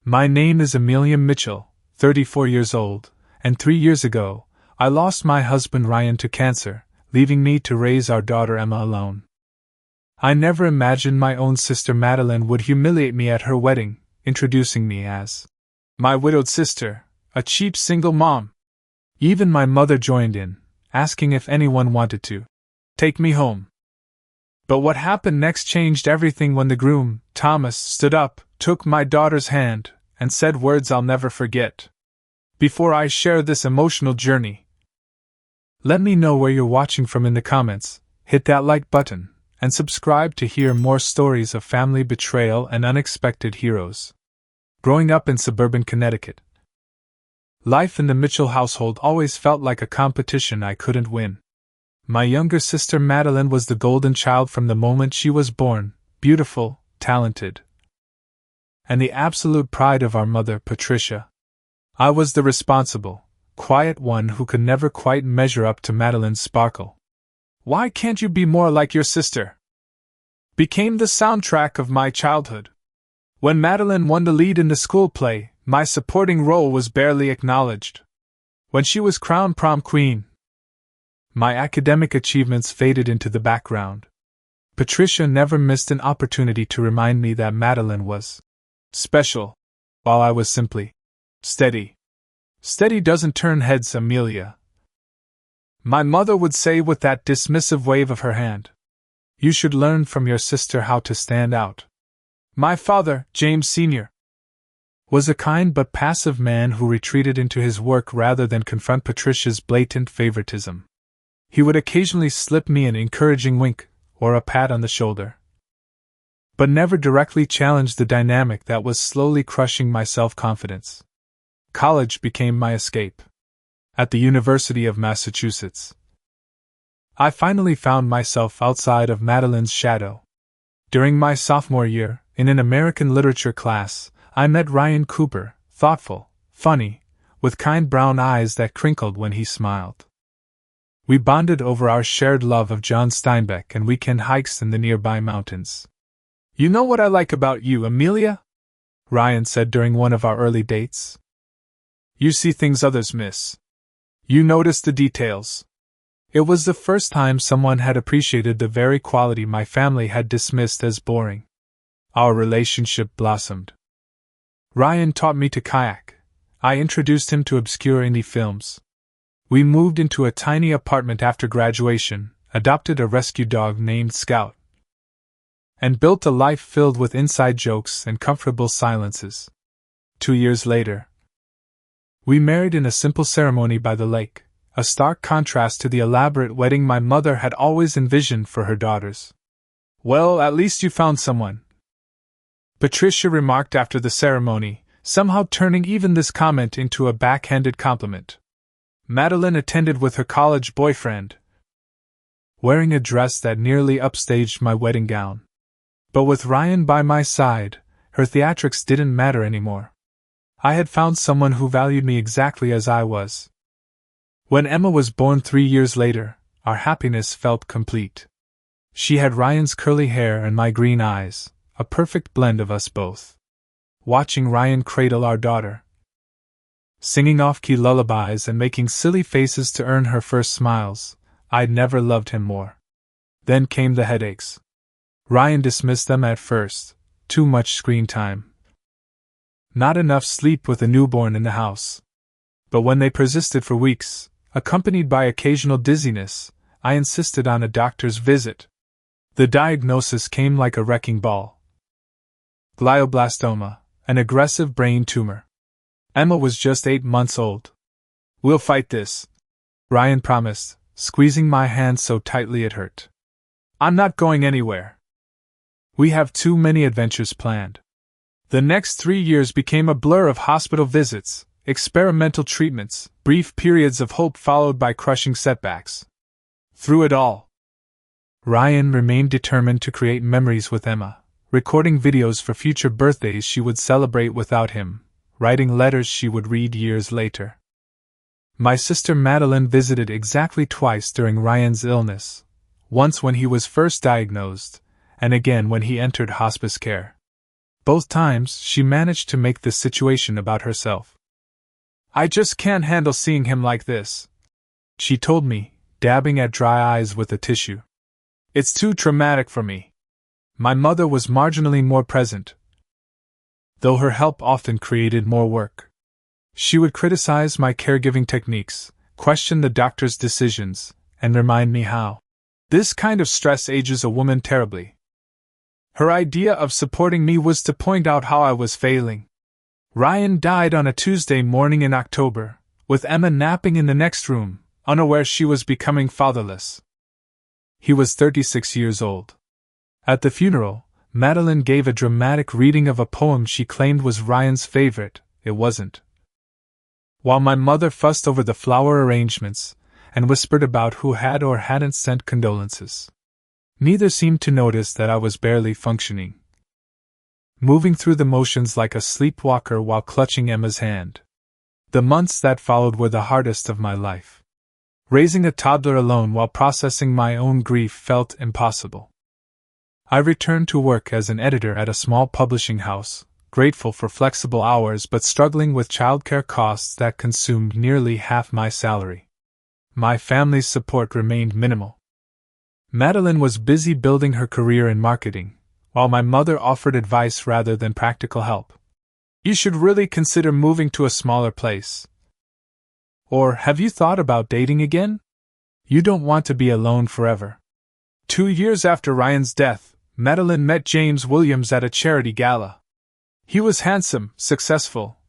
My name is Amelia Mitchell, 34 years old, and 3 years ago, I lost my husband Ryan to cancer, leaving me to raise our daughter Emma alone. I never imagined my own sister Madeline would humiliate me at her wedding, introducing me as my widowed sister, a cheap single mom. Even my mother joined in, asking if anyone wanted to take me home. But what happened next changed everything when the groom, Thomas, stood up, took my daughter's hand, and said words I'll never forget. Before I share this emotional journey, let me know where you're watching from in the comments, hit that like button, and subscribe to hear more stories of family betrayal and unexpected heroes. Growing up in suburban Connecticut, life in the Mitchell household always felt like a competition I couldn't win. My younger sister Madeline was the golden child from the moment she was born, beautiful, talented, and the absolute pride of our mother, Patricia. I was the responsible, quiet one who could never quite measure up to Madeline's sparkle. "Why can't you be more like your sister?" became the soundtrack of my childhood. When Madeline won the lead in the school play, my supporting role was barely acknowledged. When she was crowned prom queen, my academic achievements faded into the background. Patricia never missed an opportunity to remind me that Madeline was special, while I was simply steady. "Steady doesn't turn heads, Amelia," my mother would say with that dismissive wave of her hand. "You should learn from your sister how to stand out." My father, James Sr., was a kind but passive man who retreated into his work rather than confront Patricia's blatant favoritism. He would occasionally slip me an encouraging wink or a pat on the shoulder, but never directly challenge the dynamic that was slowly crushing my self-confidence. College became my escape. At the University of Massachusetts, I finally found myself outside of Madeline's shadow. During my sophomore year, in an American literature class, I met Ryan Cooper, thoughtful, funny, with kind brown eyes that crinkled when he smiled. We bonded over our shared love of John Steinbeck and weekend hikes in the nearby mountains. "You know what I like about you, Amelia?" Ryan said during one of our early dates. "You see things others miss. You notice the details." It was the first time someone had appreciated the very quality my family had dismissed as boring. Our relationship blossomed. Ryan taught me to kayak. I introduced him to obscure indie films. We moved into a tiny apartment after graduation, adopted a rescue dog named Scout, and built a life filled with inside jokes and comfortable silences. 2 years later, we married in a simple ceremony by the lake, a stark contrast to the elaborate wedding my mother had always envisioned for her daughters. "Well, at least you found someone," Patricia remarked after the ceremony, somehow turning even this comment into a backhanded compliment. Madeline attended with her college boyfriend, wearing a dress that nearly upstaged my wedding gown. But with Ryan by my side, her theatrics didn't matter anymore. I had found someone who valued me exactly as I was. When Emma was born 3 years later, our happiness felt complete. She had Ryan's curly hair and my green eyes, a perfect blend of us both. Watching Ryan cradle our daughter, singing off-key lullabies and making silly faces to earn her first smiles, I'd never loved him more. Then came the headaches. Ryan dismissed them at first: too much screen time, not enough sleep with a newborn in the house. But when they persisted for weeks, accompanied by occasional dizziness, I insisted on a doctor's visit. The diagnosis came like a wrecking ball: glioblastoma, an aggressive brain tumor. Emma was just 8 months old. "We'll fight this," Ryan promised, squeezing my hand so tightly it hurt. "I'm not going anywhere. We have too many adventures planned." The next 3 years became a blur of hospital visits, experimental treatments, brief periods of hope followed by crushing setbacks. Through it all, Ryan remained determined to create memories with Emma, recording videos for future birthdays she would celebrate without him, writing letters she would read years later. My sister Madeline visited exactly twice during Ryan's illness, once when he was first diagnosed, and again when he entered hospice care. Both times, she managed to make the situation about herself. "I just can't handle seeing him like this," she told me, dabbing at dry eyes with a tissue. "It's too traumatic for me." My mother was marginally more present, though her help often created more work. She would criticize my caregiving techniques, question the doctor's decisions, and remind me how this kind of stress ages a woman terribly. Her idea of supporting me was to point out how I was failing. Ryan died on a Tuesday morning in October, with Emma napping in the next room, unaware she was becoming fatherless. He was 36 years old. At the funeral, Madeline gave a dramatic reading of a poem she claimed was Ryan's favorite. It wasn't. While my mother fussed over the flower arrangements and whispered about who had or hadn't sent condolences, neither seemed to notice that I was barely functioning, moving through the motions like a sleepwalker while clutching Emma's hand. The months that followed were the hardest of my life. Raising a toddler alone while processing my own grief felt impossible. I returned to work as an editor at a small publishing house, grateful for flexible hours but struggling with childcare costs that consumed nearly half my salary. My family's support remained minimal. Madeline was busy building her career in marketing, while my mother offered advice rather than practical help. "You should really consider moving to a smaller place." Or, "Have you thought about dating again? You don't want to be alone forever." 2 years after Ryan's death, Madeline met James Williams at a charity gala. He was handsome, successful,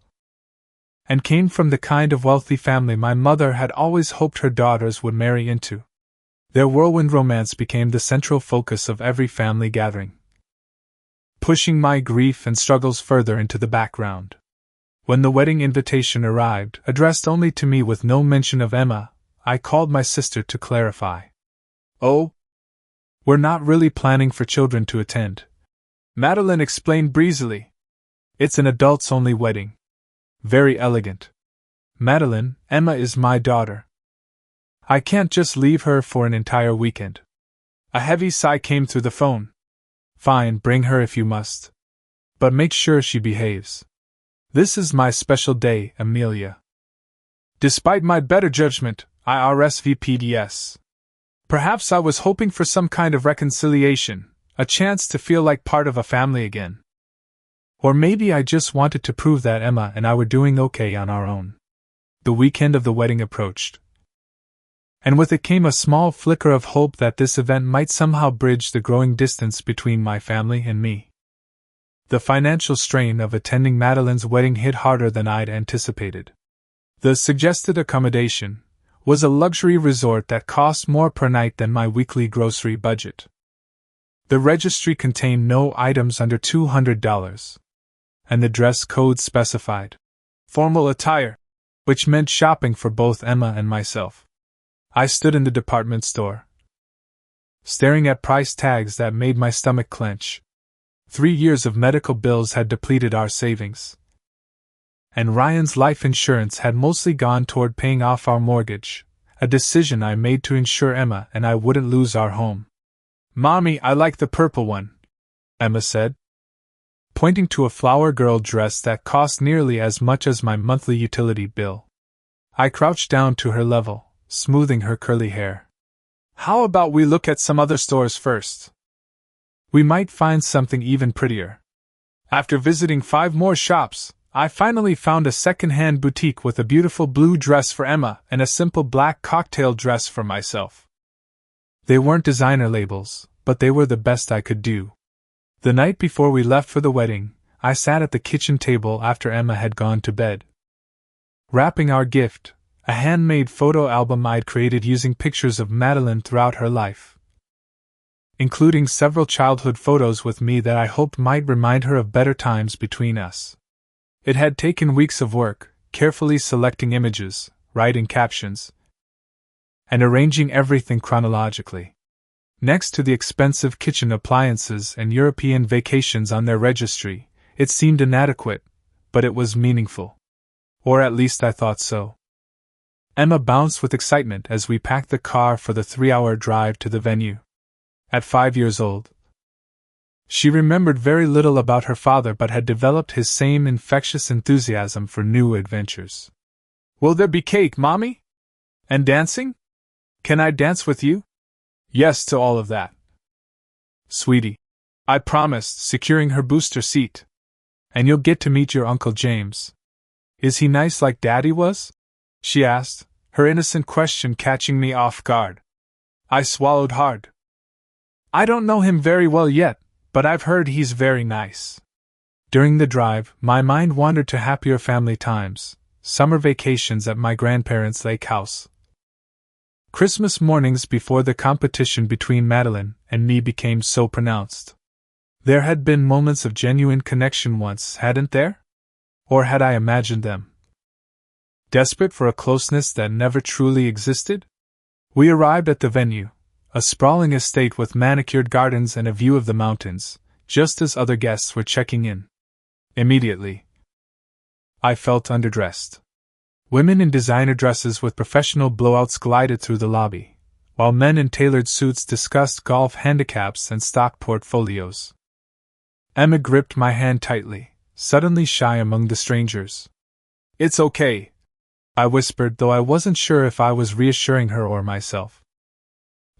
and came from the kind of wealthy family my mother had always hoped her daughters would marry into. Their whirlwind romance became the central focus of every family gathering, pushing my grief and struggles further into the background. When the wedding invitation arrived, addressed only to me with no mention of Emma, I called my sister to clarify. "Oh, we're not really planning for children to attend," Madeline explained breezily. "It's an adults-only wedding. Very elegant. Madeline, Emma is my daughter. I can't just leave her for an entire weekend." A heavy sigh came through the phone. "Fine, bring her if you must. But make sure she behaves. This is my special day, Amelia." Despite my better judgment, I RSVP'd yes. Perhaps I was hoping for some kind of reconciliation, a chance to feel like part of a family again. Or maybe I just wanted to prove that Emma and I were doing okay on our own. The weekend of the wedding approached, and with it came a small flicker of hope that this event might somehow bridge the growing distance between my family and me. The financial strain of attending Madeline's wedding hit harder than I'd anticipated. The suggested accommodation was a luxury resort that cost more per night than my weekly grocery budget. The registry contained no items under $200, and the dress code specified formal attire, which meant shopping for both Emma and myself. I stood in the department store, staring at price tags that made my stomach clench. 3 years of medical bills had depleted our savings, and Ryan's life insurance had mostly gone toward paying off our mortgage, a decision I made to ensure Emma and I wouldn't lose our home. "Mommy, I like the purple one," Emma said, pointing to a flower girl dress that cost nearly as much as my monthly utility bill. I crouched down to her level, smoothing her curly hair. "How about we look at some other stores first? We might find something even prettier." After visiting 5 more shops, I finally found a second-hand boutique with a beautiful blue dress for Emma and a simple black cocktail dress for myself. They weren't designer labels, but they were the best I could do. The night before we left for the wedding, I sat at the kitchen table after Emma had gone to bed, wrapping our gift, a handmade photo album I'd created using pictures of Madeline throughout her life, including several childhood photos with me that I hoped might remind her of better times between us. It had taken weeks of work, carefully selecting images, writing captions, and arranging everything chronologically. Next to the expensive kitchen appliances and European vacations on their registry, it seemed inadequate, but it was meaningful. Or at least I thought so. Emma bounced with excitement as we packed the car for the 3-hour drive to the venue. At 5 years old, She remembered very little about her father but had developed his same infectious enthusiasm for new adventures. Will there be cake, Mommy? And dancing? Can I dance with you? Yes to all of that. Sweetie, I promised, securing her booster seat. And you'll get to meet your Uncle James. Is he nice like Daddy was? She asked, her innocent question catching me off guard. I swallowed hard. I don't know him very well yet, but I've heard he's very nice. During the drive, my mind wandered to happier family times, summer vacations at my grandparents' lake house. Christmas mornings before the competition between Madeline and me became so pronounced. There had been moments of genuine connection once, hadn't there? Or had I imagined them? Desperate for a closeness that never truly existed? We arrived at the venue, a sprawling estate with manicured gardens and a view of the mountains, just as other guests were checking in. Immediately, I felt underdressed. Women in designer dresses with professional blowouts glided through the lobby, while men in tailored suits discussed golf handicaps and stock portfolios. Emma gripped my hand tightly, suddenly shy among the strangers. It's okay, I whispered, though I wasn't sure if I was reassuring her or myself.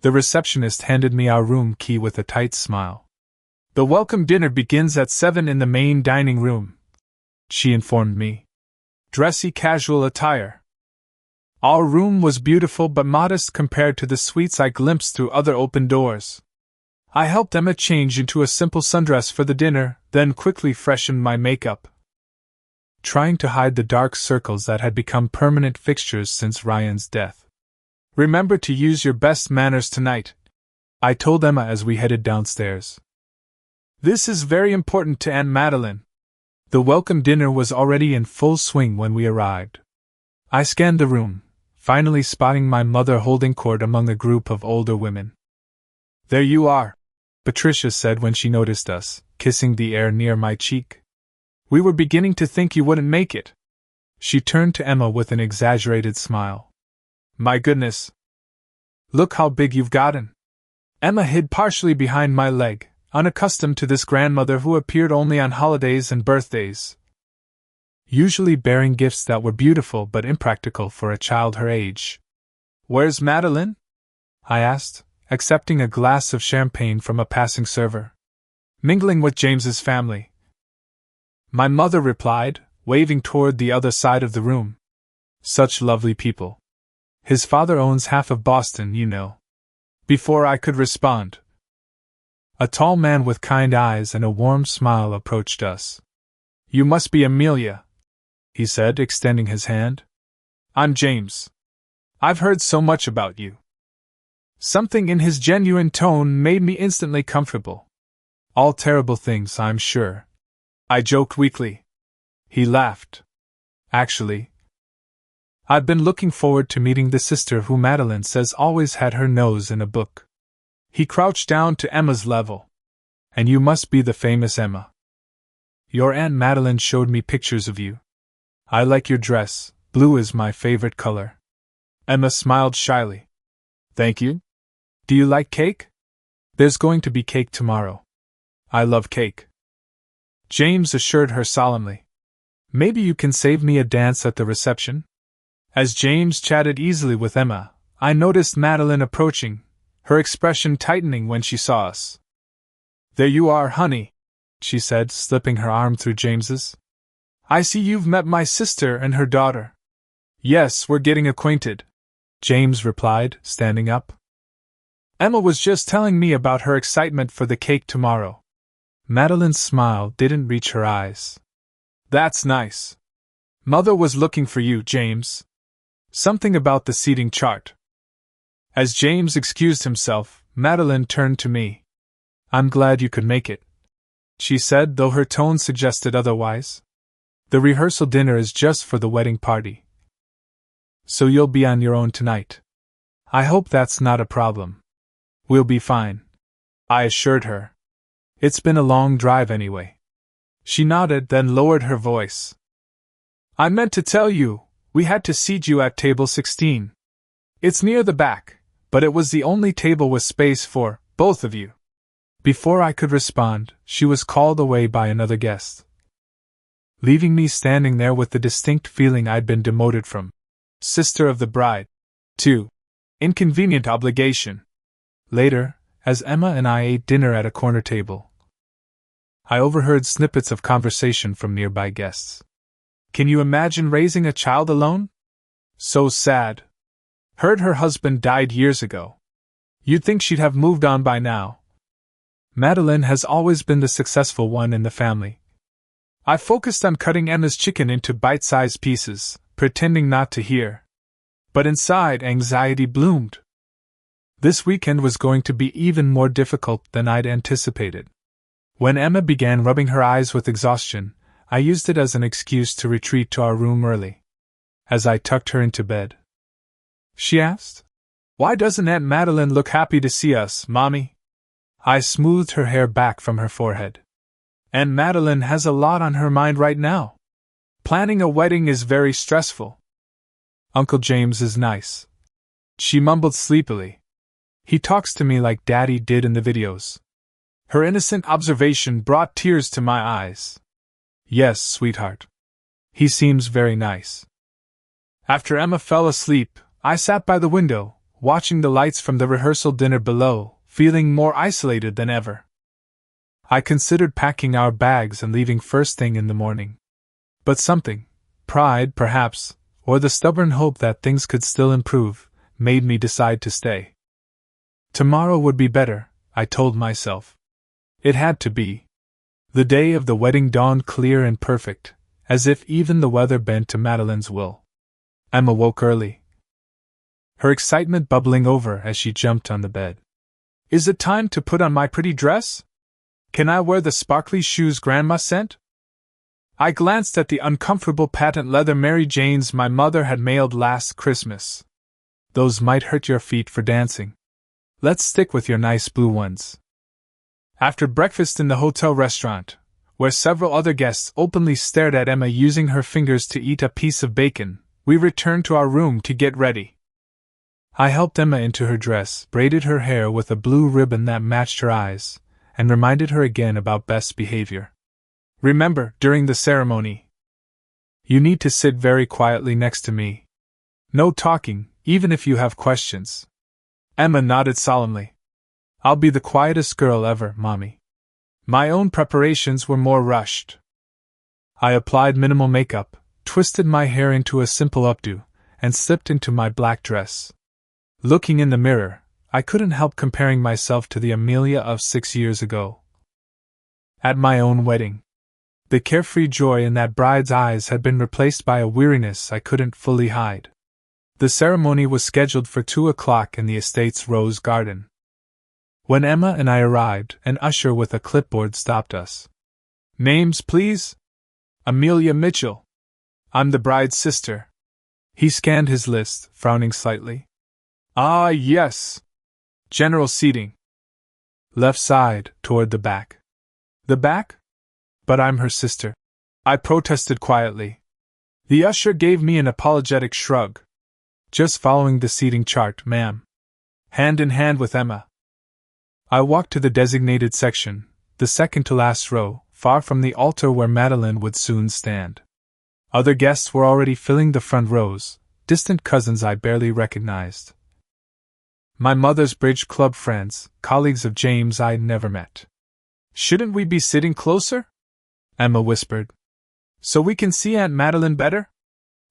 The receptionist handed me our room key with a tight smile. The welcome dinner begins at 7 in the main dining room, she informed me. Dressy casual attire. Our room was beautiful but modest compared to the suites I glimpsed through other open doors. I helped Emma change into a simple sundress for the dinner, then quickly freshened my makeup, trying to hide the dark circles that had become permanent fixtures since Ryan's death. Remember to use your best manners tonight, I told Emma as we headed downstairs. This is very important to Aunt Madeline. The welcome dinner was already in full swing when we arrived. I scanned the room, finally spotting my mother holding court among a group of older women. There you are, Patricia said when she noticed us, kissing the air near my cheek. We were beginning to think you wouldn't make it. She turned to Emma with an exaggerated smile. My goodness. Look how big you've gotten. Emma hid partially behind my leg, unaccustomed to this grandmother who appeared only on holidays and birthdays, usually bearing gifts that were beautiful but impractical for a child her age. Where's Madeline? I asked, accepting a glass of champagne from a passing server. Mingling with James's family, my mother replied, waving toward the other side of the room. Such lovely people. His father owns half of Boston, you know. Before I could respond, a tall man with kind eyes and a warm smile approached us. You must be Amelia, he said, extending his hand. I'm James. I've heard so much about you. Something in his genuine tone made me instantly comfortable. All terrible things, I'm sure, I joked weakly. He laughed. Actually, I've been looking forward to meeting the sister who Madeline says always had her nose in a book. He crouched down to Emma's level. And you must be the famous Emma. Your Aunt Madeline showed me pictures of you. I like your dress, blue is my favorite color. Emma smiled shyly. Thank you. Do you like cake? There's going to be cake tomorrow. I love cake, James assured her solemnly. Maybe you can save me a dance at the reception? As James chatted easily with Emma, I noticed Madeline approaching, her expression tightening when she saw us. There you are, honey, she said, slipping her arm through James's. I see you've met my sister and her daughter. Yes, we're getting acquainted, James replied, standing up. Emma was just telling me about her excitement for the cake tomorrow. Madeline's smile didn't reach her eyes. That's nice. Mother was looking for you, James. Something about the seating chart. As James excused himself, Madeline turned to me. I'm glad you could make it, she said, though her tone suggested otherwise. The rehearsal dinner is just for the wedding party. So you'll be on your own tonight. I hope that's not a problem. We'll be fine, I assured her. It's been a long drive anyway. She nodded, then lowered her voice. I meant to tell you, we had to seat you at table 16. It's near the back, but it was the only table with space for both of you. Before I could respond, she was called away by another guest, leaving me standing there with the distinct feeling I'd been demoted from sister of the bride to inconvenient obligation. Later, as Emma and I ate dinner at a corner table, I overheard snippets of conversation from nearby guests. Can you imagine raising a child alone? So sad. Heard her husband died years ago. You'd think she'd have moved on by now. Madeline has always been the successful one in the family. I focused on cutting Emma's chicken into bite-sized pieces, pretending not to hear. But inside, anxiety bloomed. This weekend was going to be even more difficult than I'd anticipated. When Emma began rubbing her eyes with exhaustion, I used it as an excuse to retreat to our room early. As I tucked her into bed, she asked, "Why doesn't Aunt Madeline look happy to see us, Mommy?" I smoothed her hair back from her forehead. Aunt Madeline has a lot on her mind right now. Planning a wedding is very stressful. Uncle James is nice. She mumbled sleepily. He talks to me like Daddy did in the videos. Her innocent observation brought tears to my eyes. Yes, sweetheart. He seems very nice. After Emma fell asleep, I sat by the window, watching the lights from the rehearsal dinner below, feeling more isolated than ever. I considered packing our bags and leaving first thing in the morning. But something, pride perhaps, or the stubborn hope that things could still improve, made me decide to stay. Tomorrow would be better, I told myself. It had to be. The day of the wedding dawned clear and perfect, as if even the weather bent to Madeline's will. Emma woke early, her excitement bubbling over as she jumped on the bed. Is it time to put on my pretty dress? Can I wear the sparkly shoes Grandma sent? I glanced at the uncomfortable patent leather Mary Janes my mother had mailed last Christmas. Those might hurt your feet for dancing. Let's stick with your nice blue ones. After breakfast in the hotel restaurant, where several other guests openly stared at Emma using her fingers to eat a piece of bacon, we returned to our room to get ready. I helped Emma into her dress, braided her hair with a blue ribbon that matched her eyes, and reminded her again about best behavior. Remember, during the ceremony, you need to sit very quietly next to me. No talking, even if you have questions. Emma nodded solemnly. I'll be the quietest girl ever, Mommy. My own preparations were more rushed. I applied minimal makeup, twisted my hair into a simple updo, and slipped into my black dress. Looking in the mirror, I couldn't help comparing myself to the Amelia of 6 years ago. At my own wedding, the carefree joy in that bride's eyes had been replaced by a weariness I couldn't fully hide. The ceremony was scheduled for 2 o'clock in the estate's rose garden. When Emma and I arrived, an usher with a clipboard stopped us. Names, please? Amelia Mitchell. I'm the bride's sister. He scanned his list, frowning slightly. Ah, yes. General seating. Left side, toward the back. The back? But I'm her sister. I protested quietly. The usher gave me an apologetic shrug. Just following the seating chart, ma'am. Hand in hand with Emma. I walked to the designated section, the second to last row, far from the altar where Madeline would soon stand. Other guests were already filling the front rows, distant cousins I barely recognized. My mother's bridge club friends, colleagues of James I'd never met. Shouldn't we be sitting closer? Emma whispered. So we can see Aunt Madeline better?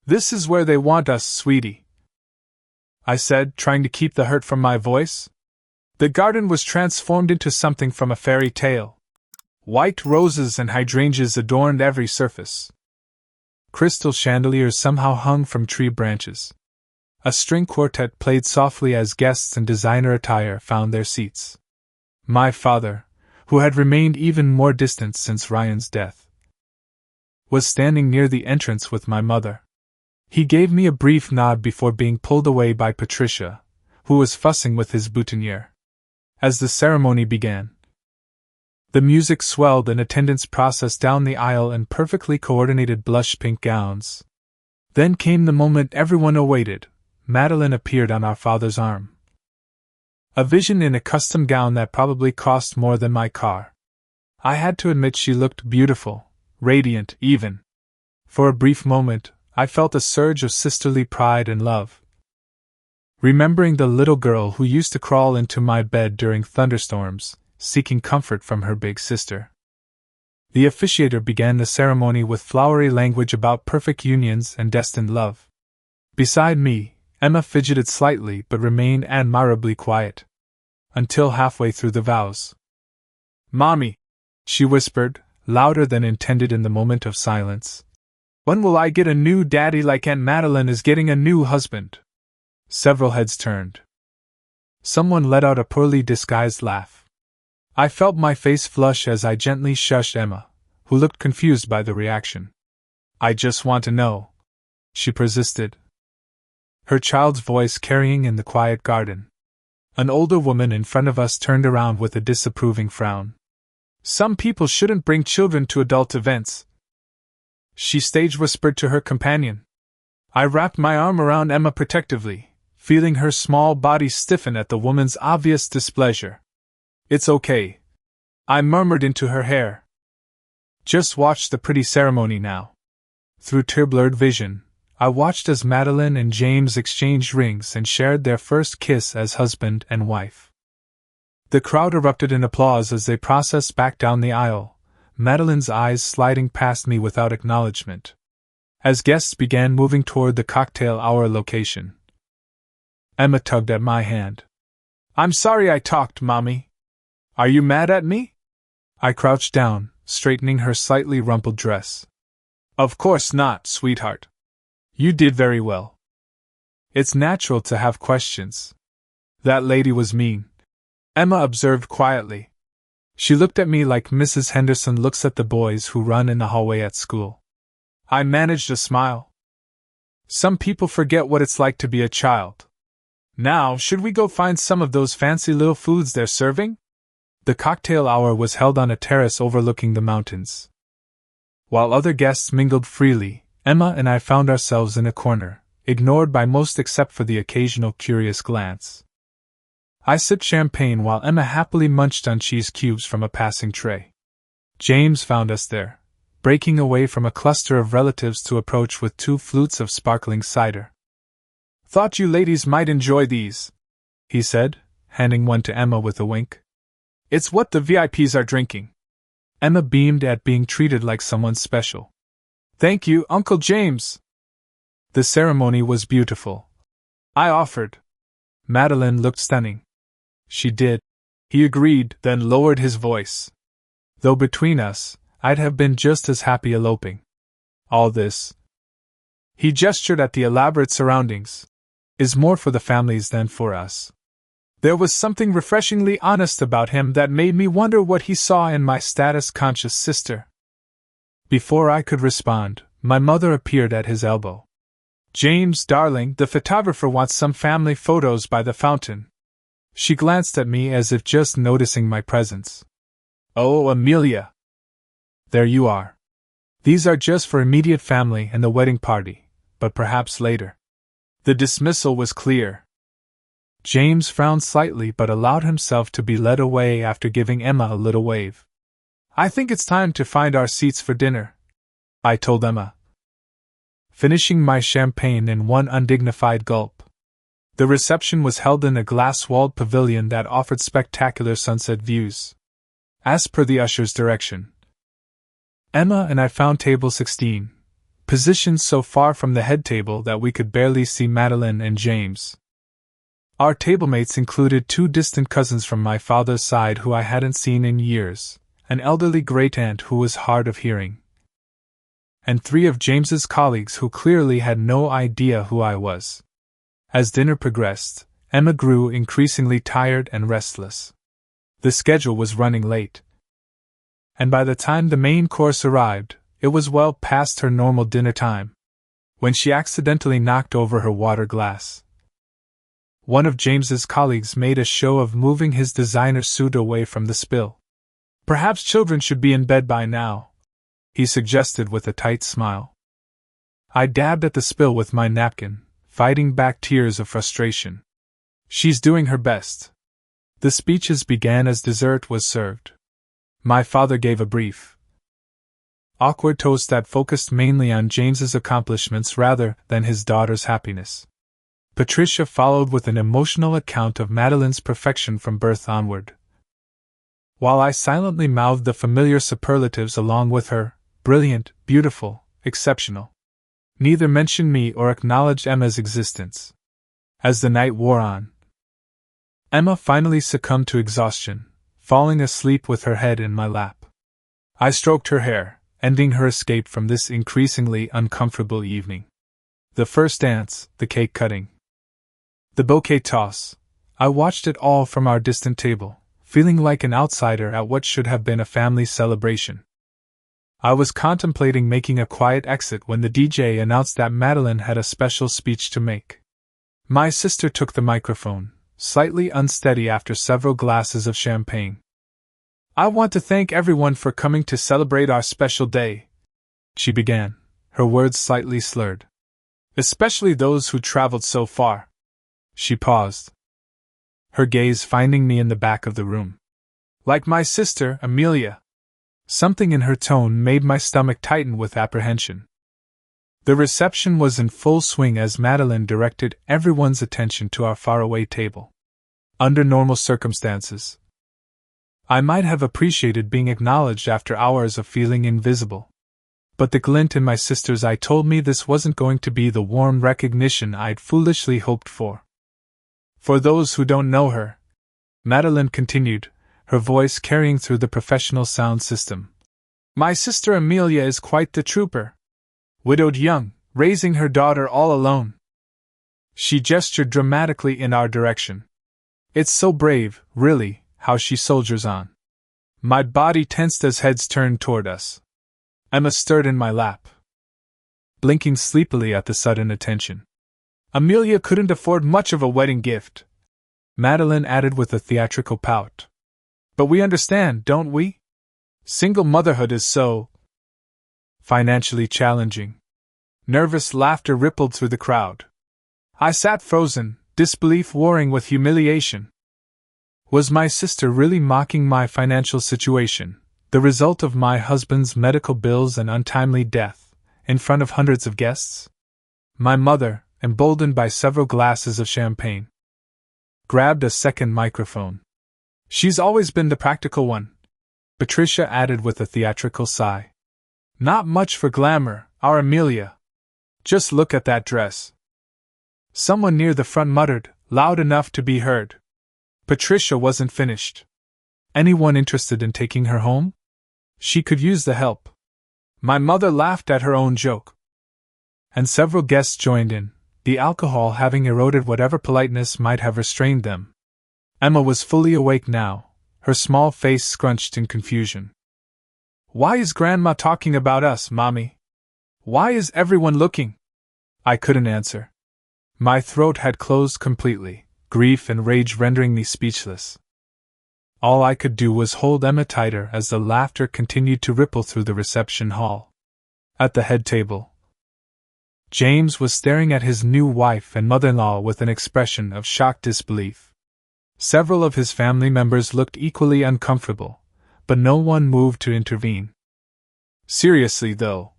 This is where they want us, sweetie, I said, trying to keep the hurt from my voice. The garden was transformed into something from a fairy tale. White roses and hydrangeas adorned every surface. Crystal chandeliers somehow hung from tree branches. A string quartet played softly as guests in designer attire found their seats. My father, who had remained even more distant since Ryan's death, was standing near the entrance with my mother. He gave me a brief nod before being pulled away by Patricia, who was fussing with his boutonniere. As the ceremony began, the music swelled and attendants processed down the aisle in perfectly coordinated blush-pink gowns. Then came the moment everyone awaited. Madeline appeared on our father's arm. A vision in a custom gown that probably cost more than my car. I had to admit she looked beautiful, radiant even. For a brief moment, I felt a surge of sisterly pride and love. Remembering the little girl who used to crawl into my bed during thunderstorms, seeking comfort from her big sister. The officiator began the ceremony with flowery language about perfect unions and destined love. Beside me, Emma fidgeted slightly but remained admirably quiet. Until halfway through the vows. "Mommy," she whispered, louder than intended in the moment of silence. "When will I get a new daddy like Aunt Madeline is getting a new husband?" Several heads turned. Someone let out a poorly disguised laugh. I felt my face flush as I gently shushed Emma, who looked confused by the reaction. "I just want to know," she persisted, her child's voice carrying in the quiet garden. An older woman in front of us turned around with a disapproving frown. "Some people shouldn't bring children to adult events," she stage whispered to her companion. I wrapped my arm around Emma protectively, feeling her small body stiffen at the woman's obvious displeasure. "It's okay," I murmured into her hair. "Just watch the pretty ceremony now." Through tear-blurred vision, I watched as Madeline and James exchanged rings and shared their first kiss as husband and wife. The crowd erupted in applause as they processed back down the aisle, Madeline's eyes sliding past me without acknowledgement. As guests began moving toward the cocktail hour location, Emma tugged at my hand. "I'm sorry I talked, Mommy. Are you mad at me?" I crouched down, straightening her slightly rumpled dress. "Of course not, sweetheart. You did very well. It's natural to have questions." "That lady was mean," Emma observed quietly. She looked at me like Mrs. Henderson looks at the boys who run in the hallway at school. I managed a smile. "Some people forget what it's like to be a child. Now, should we go find some of those fancy little foods they're serving?" The cocktail hour was held on a terrace overlooking the mountains. While other guests mingled freely, Emma and I found ourselves in a corner, ignored by most except for the occasional curious glance. I sipped champagne while Emma happily munched on cheese cubes from a passing tray. James found us there, breaking away from a cluster of relatives to approach with 2 flutes of sparkling cider. "Thought you ladies might enjoy these," he said, handing one to Emma with a wink. "It's what the VIPs are drinking." Emma beamed at being treated like someone special. "Thank you, Uncle James." The ceremony was beautiful, I offered. Madeline looked stunning. "She did," he agreed, then lowered his voice. "Though between us, I'd have been just as happy eloping. All this," he gestured at the elaborate surroundings, "is more for the families than for us." There was something refreshingly honest about him that made me wonder what he saw in my status-conscious sister. Before I could respond, my mother appeared at his elbow. "James, darling, the photographer wants some family photos by the fountain." She glanced at me as if just noticing my presence. "Oh, Amelia. There you are. These are just for immediate family and the wedding party, but perhaps later." The dismissal was clear. James frowned slightly but allowed himself to be led away after giving Emma a little wave. "I think it's time to find our seats for dinner," I told Emma, finishing my champagne in one undignified gulp. The reception was held in a glass-walled pavilion that offered spectacular sunset views, as per the usher's direction. Emma and I found table 16, positioned so far from the head table that we could barely see Madeline and James. Our tablemates included 2 distant cousins from my father's side who I hadn't seen in years, an elderly great-aunt who was hard of hearing, and 3 of James's colleagues who clearly had no idea who I was. As dinner progressed, Emma grew increasingly tired and restless. The schedule was running late, and by the time the main course arrived, it was well past her normal dinner time, when she accidentally knocked over her water glass. One of James's colleagues made a show of moving his designer suit away from the spill. "Perhaps children should be in bed by now," he suggested with a tight smile. I dabbed at the spill with my napkin, fighting back tears of frustration. "She's doing her best," The speeches began as dessert was served. My father gave a brief, awkward toast that focused mainly on James's accomplishments rather than his daughter's happiness. Patricia followed with an emotional account of Madeline's perfection from birth onward, while I silently mouthed the familiar superlatives along with her: brilliant, beautiful, exceptional. Neither mentioned me or acknowledged Emma's existence. As the night wore on, Emma finally succumbed to exhaustion, falling asleep with her head in my lap. I stroked her hair, ending her escape from this increasingly uncomfortable evening. The first dance, the cake cutting, the bouquet toss. I watched it all from our distant table, feeling like an outsider at what should have been a family celebration. I was contemplating making a quiet exit when the DJ announced that Madeline had a special speech to make. My sister took the microphone, slightly unsteady after several glasses of champagne. "I want to thank everyone for coming to celebrate our special day," she began, her words slightly slurred. "Especially those who traveled so far." She paused, her gaze finding me in the back of the room. "Like my sister, Amelia." Something in her tone made my stomach tighten with apprehension. The reception was in full swing as Madeline directed everyone's attention to our faraway table. Under normal circumstances, I might have appreciated being acknowledged after hours of feeling invisible. But the glint in my sister's eye told me this wasn't going to be the warm recognition I'd foolishly hoped for. "For those who don't know her," Madeline continued, her voice carrying through the professional sound system, "my sister Amelia is quite the trooper. Widowed young, raising her daughter all alone." She gestured dramatically in our direction. "It's so brave, really, how she soldiers on." My body tensed as heads turned toward us. Emma stirred in my lap, blinking sleepily at the sudden attention. "Amelia couldn't afford much of a wedding gift," Madeline added with a theatrical pout. "But we understand, don't we? Single motherhood is so financially challenging." Nervous laughter rippled through the crowd. I sat frozen, disbelief warring with humiliation. Was my sister really mocking my financial situation, the result of my husband's medical bills and untimely death, in front of hundreds of guests? My mother, emboldened by several glasses of champagne, grabbed a second microphone. "She's always been the practical one," Patricia added with a theatrical sigh. "Not much for glamour, our Amelia. Just look at that dress." Someone near the front muttered, loud enough to be heard, "Patricia wasn't finished. Anyone interested in taking her home? She could use the help." My mother laughed at her own joke, and several guests joined in, the alcohol having eroded whatever politeness might have restrained them. Emma was fully awake now, her small face scrunched in confusion. "Why is Grandma talking about us, Mommy? Why is everyone looking?" I couldn't answer. My throat had closed completely, grief and rage rendering me speechless. All I could do was hold Emma tighter as the laughter continued to ripple through the reception hall. At the head table, James was staring at his new wife and mother-in-law with an expression of shocked disbelief. Several of his family members looked equally uncomfortable, but no one moved to intervene. "Seriously, though,"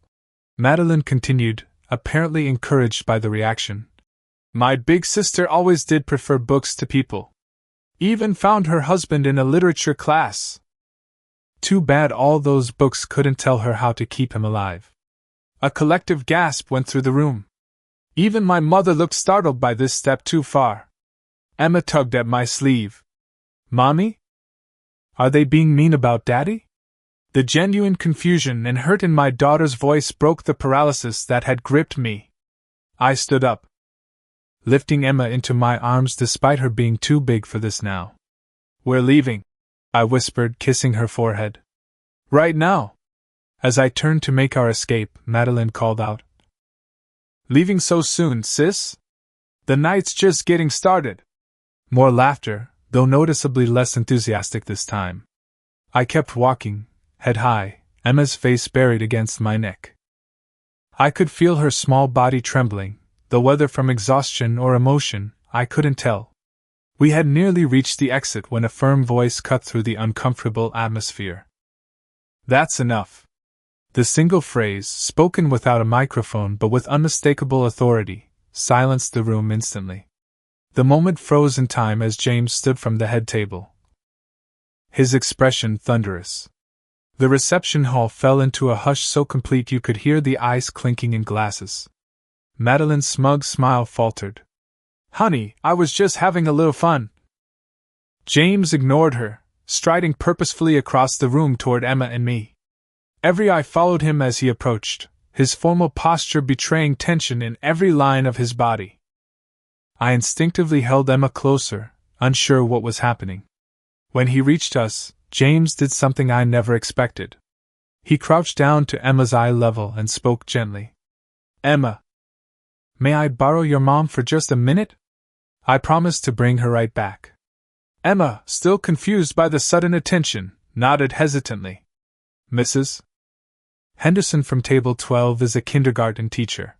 Madeline continued, apparently encouraged by the reaction, "my big sister always did prefer books to people. Even found her husband in a literature class. Too bad all those books couldn't tell her how to keep him alive." A collective gasp went through the room. Even my mother looked startled by this step too far. Emma tugged at my sleeve. "Mommy? Are they being mean about Daddy?" The genuine confusion and hurt in my daughter's voice broke the paralysis that had gripped me. I stood up, lifting Emma into my arms despite her being too big for this now. "We're leaving," I whispered, kissing her forehead. "Right now." As I turned to make our escape, Madeline called out, "Leaving so soon, sis? The night's just getting started." More laughter, though noticeably less enthusiastic this time. I kept walking, head high, Emma's face buried against my neck. I could feel her small body trembling, though whether from exhaustion or emotion, I couldn't tell. We had nearly reached the exit when a firm voice cut through the uncomfortable atmosphere. "That's enough." The single phrase, spoken without a microphone but with unmistakable authority, silenced the room instantly. The moment froze in time as James stood from the head table, his expression thunderous. The reception hall fell into a hush so complete you could hear the ice clinking in glasses. Madeline's smug smile faltered. "Honey, I was just having a little fun." James ignored her, striding purposefully across the room toward Emma and me. Every eye followed him as he approached, his formal posture betraying tension in every line of his body. I instinctively held Emma closer, unsure what was happening. When he reached us, James did something I never expected. He crouched down to Emma's eye level and spoke gently. "Emma, may I borrow your mom for just a minute?" I promised to bring her right back. Emma, still confused by the sudden attention, nodded hesitantly. "Mrs. Henderson from table 12 is a kindergarten teacher,"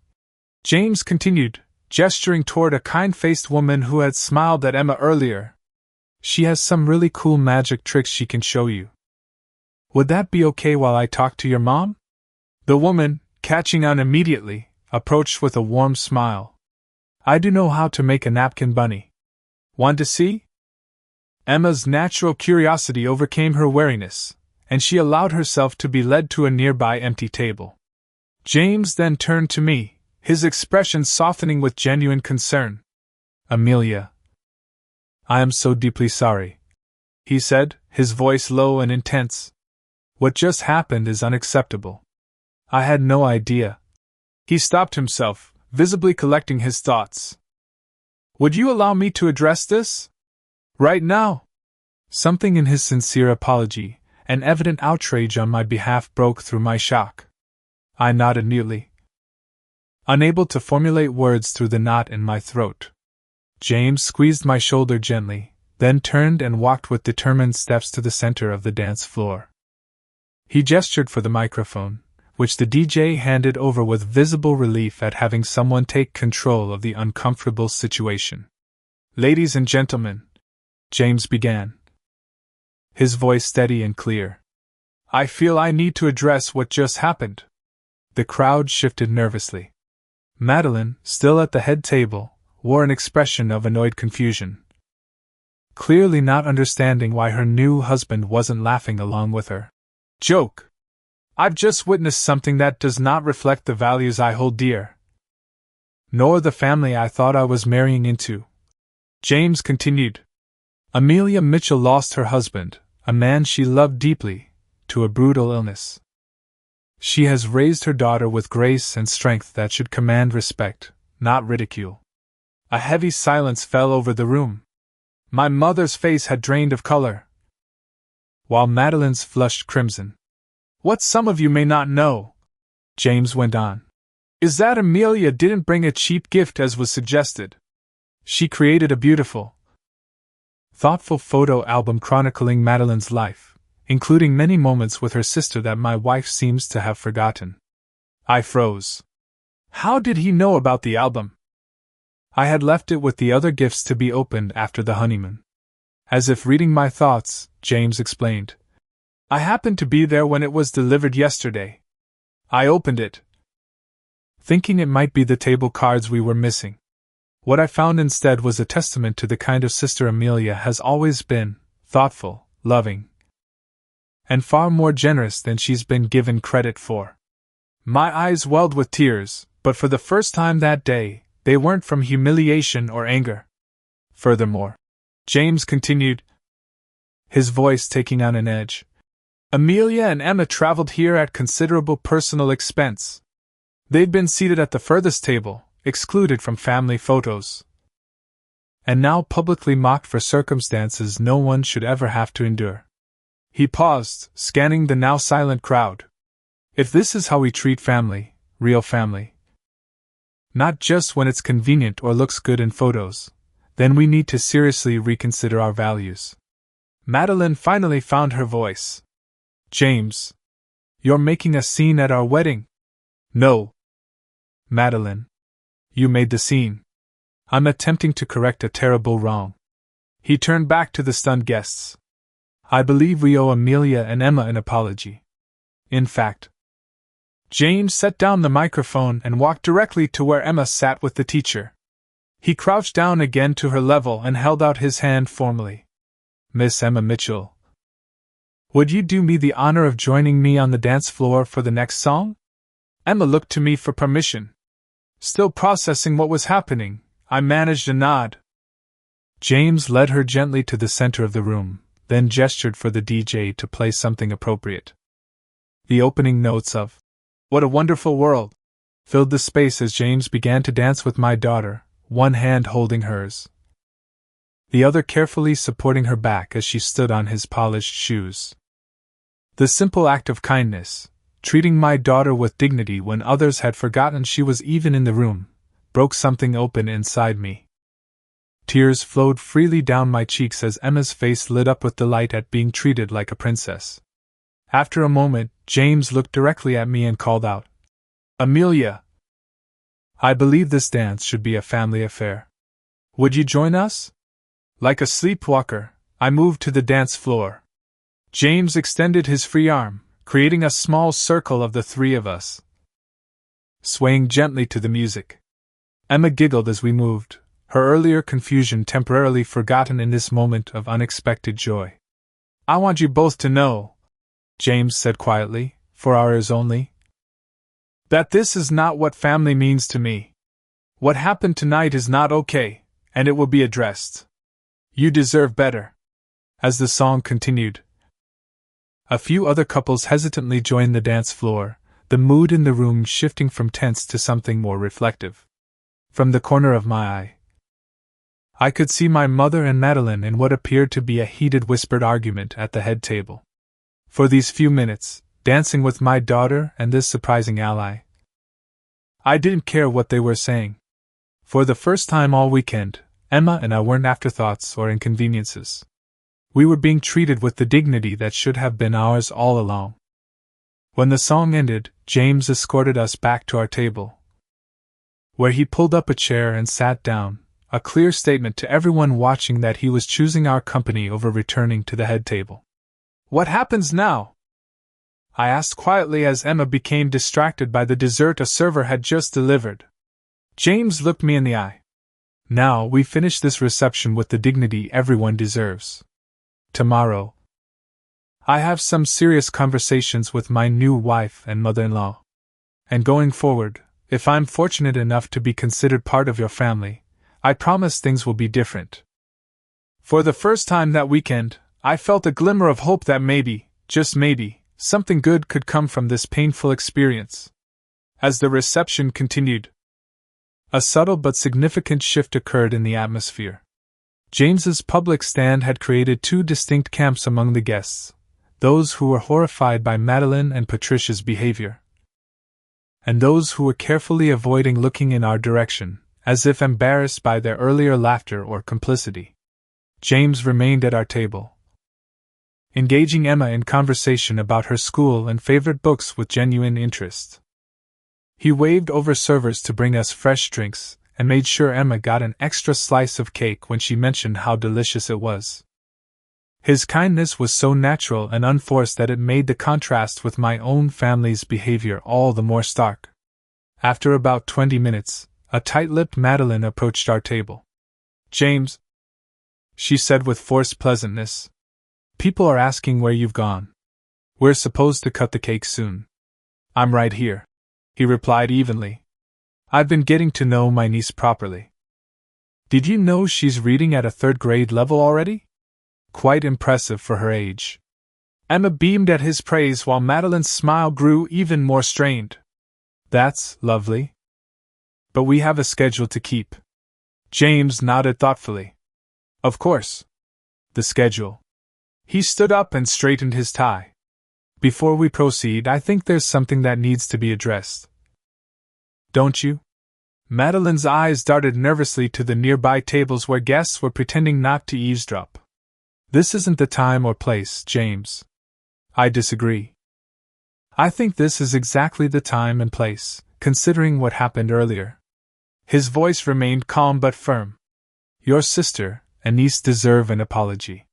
James continued, gesturing toward a kind-faced woman who had smiled at Emma earlier. "She has some really cool magic tricks she can show you. Would that be okay while I talk to your mom?" The woman, catching on immediately, approached with a warm smile. "I do know how to make a napkin bunny. Want to see?" Emma's natural curiosity overcame her wariness, and she allowed herself to be led to a nearby empty table. James then turned to me, his expression softening with genuine concern. "Amelia, I am so deeply sorry," he said, his voice low and intense. "What just happened is unacceptable. I had no idea." He stopped himself, visibly collecting his thoughts. "Would you allow me to address this? Right now?" Something in his sincere apology, an evident outrage on my behalf, broke through my shock. I nodded mutely, unable to formulate words through the knot in my throat. James squeezed my shoulder gently, then turned and walked with determined steps to the center of the dance floor. He gestured for the microphone, which the DJ handed over with visible relief at having someone take control of the uncomfortable situation. "Ladies and gentlemen," James began, his voice steady and clear, "I feel I need to address what just happened." The crowd shifted nervously. Madeline, still at the head table, wore an expression of annoyed confusion, clearly not understanding why her new husband wasn't laughing along with her. "Joke! I've just witnessed something that does not reflect the values I hold dear, nor the family I thought I was marrying into," James continued. "Amelia Mitchell lost her husband, a man she loved deeply, to a brutal illness. She has raised her daughter with grace and strength that should command respect, not ridicule." A heavy silence fell over the room. My mother's face had drained of color, while Madeline's flushed crimson. "What some of you may not know," James went on, "is that Amelia didn't bring a cheap gift as was suggested. She created a beautiful, thoughtful photo album chronicling Madeline's life, including many moments with her sister that my wife seems to have forgotten." I froze. How did he know about the album? I had left it with the other gifts to be opened after the honeymoon. As if reading my thoughts, James explained, "I happened to be there when it was delivered yesterday. I opened it, thinking it might be the table cards we were missing. What I found instead was a testament to the kind of sister Amelia has always been, thoughtful, loving, and far more generous than she's been given credit for." My eyes welled with tears, but for the first time that day, they weren't from humiliation or anger. "Furthermore," James continued, his voice taking on an edge, "Amelia and Emma traveled here at considerable personal expense. They'd been seated at the furthest table, excluded from family photos, and now publicly mocked for circumstances no one should ever have to endure." He paused, scanning the now silent crowd. "If this is how we treat family, real family, not just when it's convenient or looks good in photos, then we need to seriously reconsider our values." Madeline finally found her voice. "James, you're making a scene at our wedding." "No, Madeline. You made the scene. I'm attempting to correct a terrible wrong." He turned back to the stunned guests. I believe we owe Amelia and Emma an apology. In fact, James set down the microphone and walked directly to where Emma sat with the teacher. He crouched down again to her level and held out his hand formally. Miss Emma Mitchell, would you do me the honor of joining me on the dance floor for the next song? Emma looked to me for permission. Still processing what was happening, I managed a nod. James led her gently to the center of the room, then gestured for the DJ to play something appropriate. The opening notes of "What a Wonderful World" filled the space as James began to dance with my daughter, one hand holding hers, the other carefully supporting her back as she stood on his polished shoes. The simple act of kindness, treating my daughter with dignity when others had forgotten she was even in the room, broke something open inside me. Tears flowed freely down my cheeks as Emma's face lit up with delight at being treated like a princess. After a moment, James looked directly at me and called out, Amelia, I believe this dance should be a family affair. Would you join us? Like a sleepwalker, I moved to the dance floor. James extended his free arm, creating a small circle of the three of us, swaying gently to the music. Emma giggled as we moved, her earlier confusion temporarily forgotten in this moment of unexpected joy. I want you both to know, James said quietly, for our ears only, that this is not what family means to me. What happened tonight is not okay, and it will be addressed. You deserve better. As the song continued, a few other couples hesitantly joined the dance floor, the mood in the room shifting from tense to something more reflective. From the corner of my eye, I could see my mother and Madeline in what appeared to be a heated whispered argument at the head table. For these few minutes, dancing with my daughter and this surprising ally, I didn't care what they were saying. For the first time all weekend, Emma and I weren't afterthoughts or inconveniences. We were being treated with the dignity that should have been ours all along. When the song ended, James escorted us back to our table, where he pulled up a chair and sat down, a clear statement to everyone watching that he was choosing our company over returning to the head table. What happens now? I asked quietly as Emma became distracted by the dessert a server had just delivered. James looked me in the eye. Now we finish this reception with the dignity everyone deserves. Tomorrow, I have some serious conversations with my new wife and mother-in-law. And going forward, if I'm fortunate enough to be considered part of your family, I promise things will be different. For the first time that weekend, I felt a glimmer of hope that maybe, just maybe, something good could come from this painful experience. As the reception continued, a subtle but significant shift occurred in the atmosphere. James's public stand had created two distinct camps among the guests, those who were horrified by Madeline and Patricia's behavior, and those who were carefully avoiding looking in our direction, as if embarrassed by their earlier laughter or complicity. James remained at our table, engaging Emma in conversation about her school and favorite books with genuine interest. He waved over servers to bring us fresh drinks, and made sure Emma got an extra slice of cake when she mentioned how delicious it was. His kindness was so natural and unforced that it made the contrast with my own family's behavior all the more stark. After about 20 minutes, a tight-lipped Madeline approached our table. James, she said with forced pleasantness, people are asking where you've gone. We're supposed to cut the cake soon. I'm right here, he replied evenly. I've been getting to know my niece properly. Did you know she's reading at a third-grade level already? Quite impressive for her age. Emma beamed at his praise while Madeline's smile grew even more strained. That's lovely. But we have a schedule to keep. James nodded thoughtfully. Of course. The schedule. He stood up and straightened his tie. Before we proceed, I think there's something that needs to be addressed. Don't you? Madeline's eyes darted nervously to the nearby tables where guests were pretending not to eavesdrop. This isn't the time or place, James. I disagree. I think this is exactly the time and place, considering what happened earlier. His voice remained calm but firm. Your sister, a niece deserve an apology.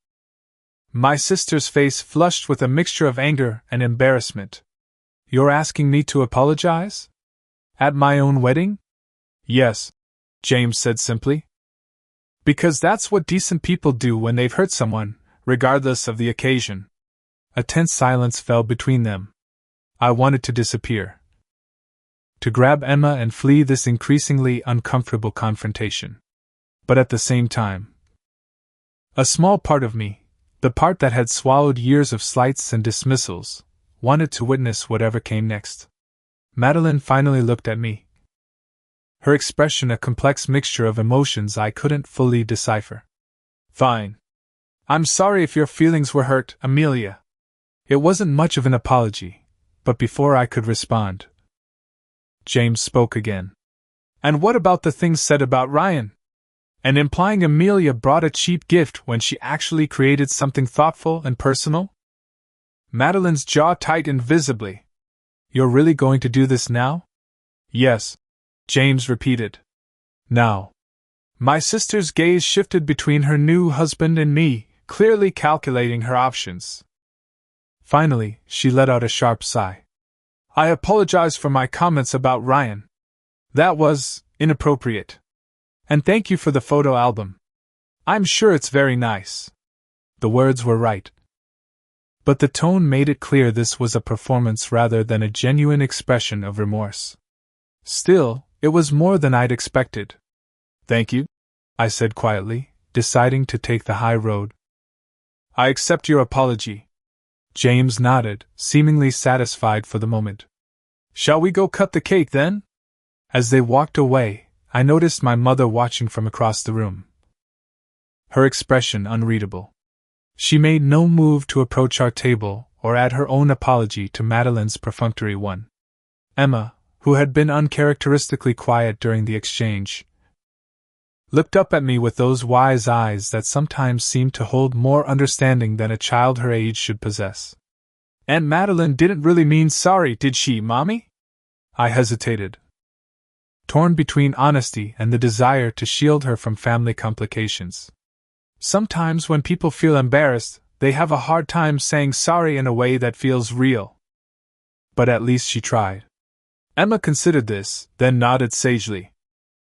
My sister's face flushed with a mixture of anger and embarrassment. You're asking me to apologize? At my own wedding? Yes, James said simply. Because that's what decent people do when they've hurt someone, regardless of the occasion. A tense silence fell between them. I wanted to disappear. To grab Emma and flee this increasingly uncomfortable confrontation. But at the same time, a small part of me, the part that had swallowed years of slights and dismissals, wanted to witness whatever came next. Madeline finally looked at me. Her expression a complex mixture of emotions I couldn't fully decipher. Fine. I'm sorry if your feelings were hurt, Amelia. It wasn't much of an apology, but before I could respond, James spoke again. And what about the things said about Ryan? And implying Amelia brought a cheap gift when she actually created something thoughtful and personal? Madeline's jaw tightened visibly. You're really going to do this now? Yes, James repeated. Now. My sister's gaze shifted between her new husband and me, clearly calculating her options. Finally, she let out a sharp sigh. I apologize for my comments about Ryan. That was inappropriate. And thank you for the photo album. I'm sure it's very nice. The words were right. But the tone made it clear this was a performance rather than a genuine expression of remorse. Still, it was more than I'd expected. Thank you, I said quietly, deciding to take the high road. I accept your apology. James nodded, seemingly satisfied for the moment. Shall we go cut the cake then? As they walked away, I noticed my mother watching from across the room. Her expression unreadable. She made no move to approach our table or add her own apology to Madeline's perfunctory one. Emma, who had been uncharacteristically quiet during the exchange, looked up at me with those wise eyes that sometimes seemed to hold more understanding than a child her age should possess. Aunt Madeline didn't really mean sorry, did she, Mommy? I hesitated, torn between honesty and the desire to shield her from family complications. Sometimes when people feel embarrassed, they have a hard time saying sorry in a way that feels real. But at least she tried. Emma considered this, then nodded sagely.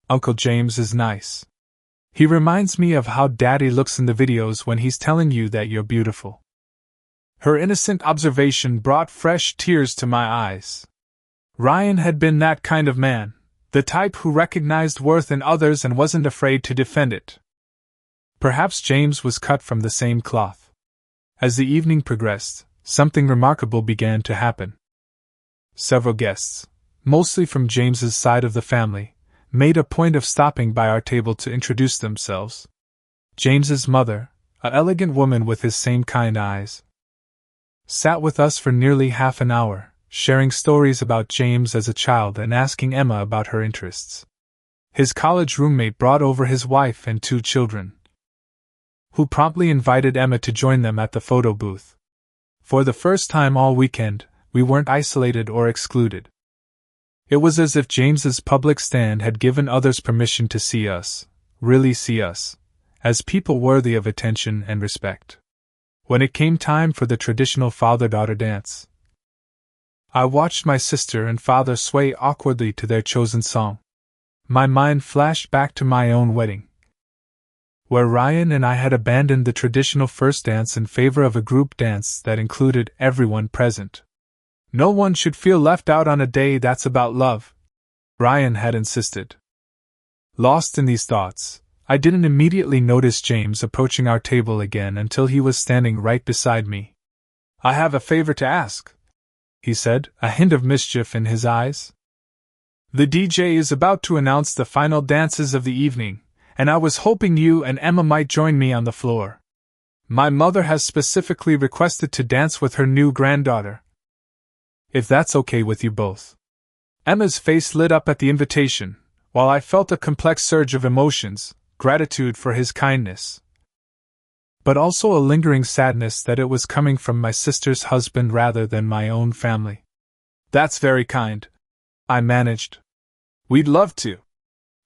Uncle James is nice. He reminds me of how Daddy looks in the videos when he's telling you that you're beautiful. Her innocent observation brought fresh tears to my eyes. Ryan had been that kind of man, the type who recognized worth in others and wasn't afraid to defend it. Perhaps James was cut from the same cloth. As the evening progressed, something remarkable began to happen. Several guests, mostly from James's side of the family, made a point of stopping by our table to introduce themselves. James's mother, an elegant woman with his same kind eyes, sat with us for nearly half an hour, sharing stories about James as a child and asking Emma about her interests. His college roommate brought over his wife and 2 children, who promptly invited Emma to join them at the photo booth. For the first time all weekend, we weren't isolated or excluded. It was as if James's public stand had given others permission to see us, really see us, as people worthy of attention and respect. When it came time for the traditional father-daughter dance, I watched my sister and father sway awkwardly to their chosen song. My mind flashed back to my own wedding, where Ryan and I had abandoned the traditional first dance in favor of a group dance that included everyone present. No one should feel left out on a day that's about love, Ryan had insisted. Lost in these thoughts, I didn't immediately notice James approaching our table again until he was standing right beside me. I have a favor to ask, he said, a hint of mischief in his eyes. The DJ is about to announce the final dances of the evening, and I was hoping you and Emma might join me on the floor. My mother has specifically requested to dance with her new granddaughter. If that's okay with you both. Emma's face lit up at the invitation, while I felt a complex surge of emotions, gratitude for his kindness, but also a lingering sadness that it was coming from my sister's husband rather than my own family. That's very kind, I managed. We'd love to.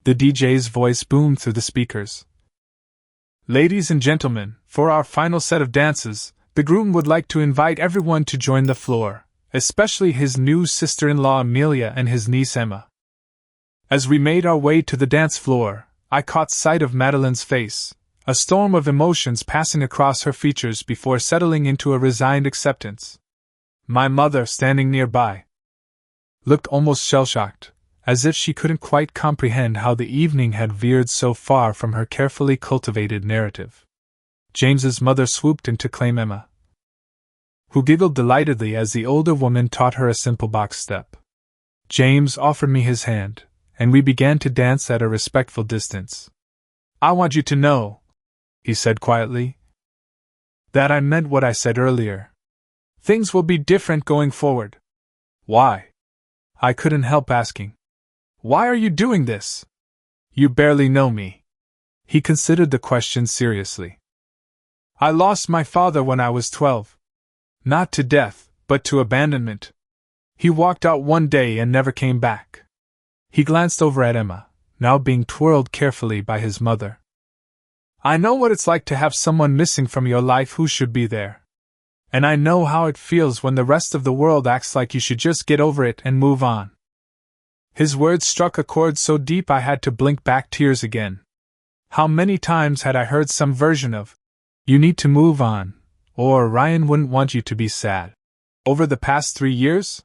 The DJ's voice boomed through the speakers. Ladies and gentlemen, for our final set of dances, the groom would like to invite everyone to join the floor, especially his new sister-in-law Amelia and his niece Emma. As we made our way to the dance floor, I caught sight of Madeline's face, a storm of emotions passing across her features before settling into a resigned acceptance. My mother, standing nearby, looked almost shell-shocked, as if she couldn't quite comprehend how the evening had veered so far from her carefully cultivated narrative. James's mother swooped in to claim Emma, who giggled delightedly as the older woman taught her a simple box step. James offered me his hand, and we began to dance at a respectful distance. "I want you to know," he said quietly, "that I meant what I said earlier. Things will be different going forward." "Why?" I couldn't help asking. "Why are you doing this? You barely know me." He considered the question seriously. "I lost my father when I was 12. Not to death, but to abandonment. He walked out one day and never came back." He glanced over at Emma, now being twirled carefully by his mother. "I know what it's like to have someone missing from your life who should be there. And I know how it feels when the rest of the world acts like you should just get over it and move on." His words struck a chord so deep I had to blink back tears again. How many times had I heard some version of, "You need to move on," or "Ryan wouldn't want you to be sad," over the past 3 years?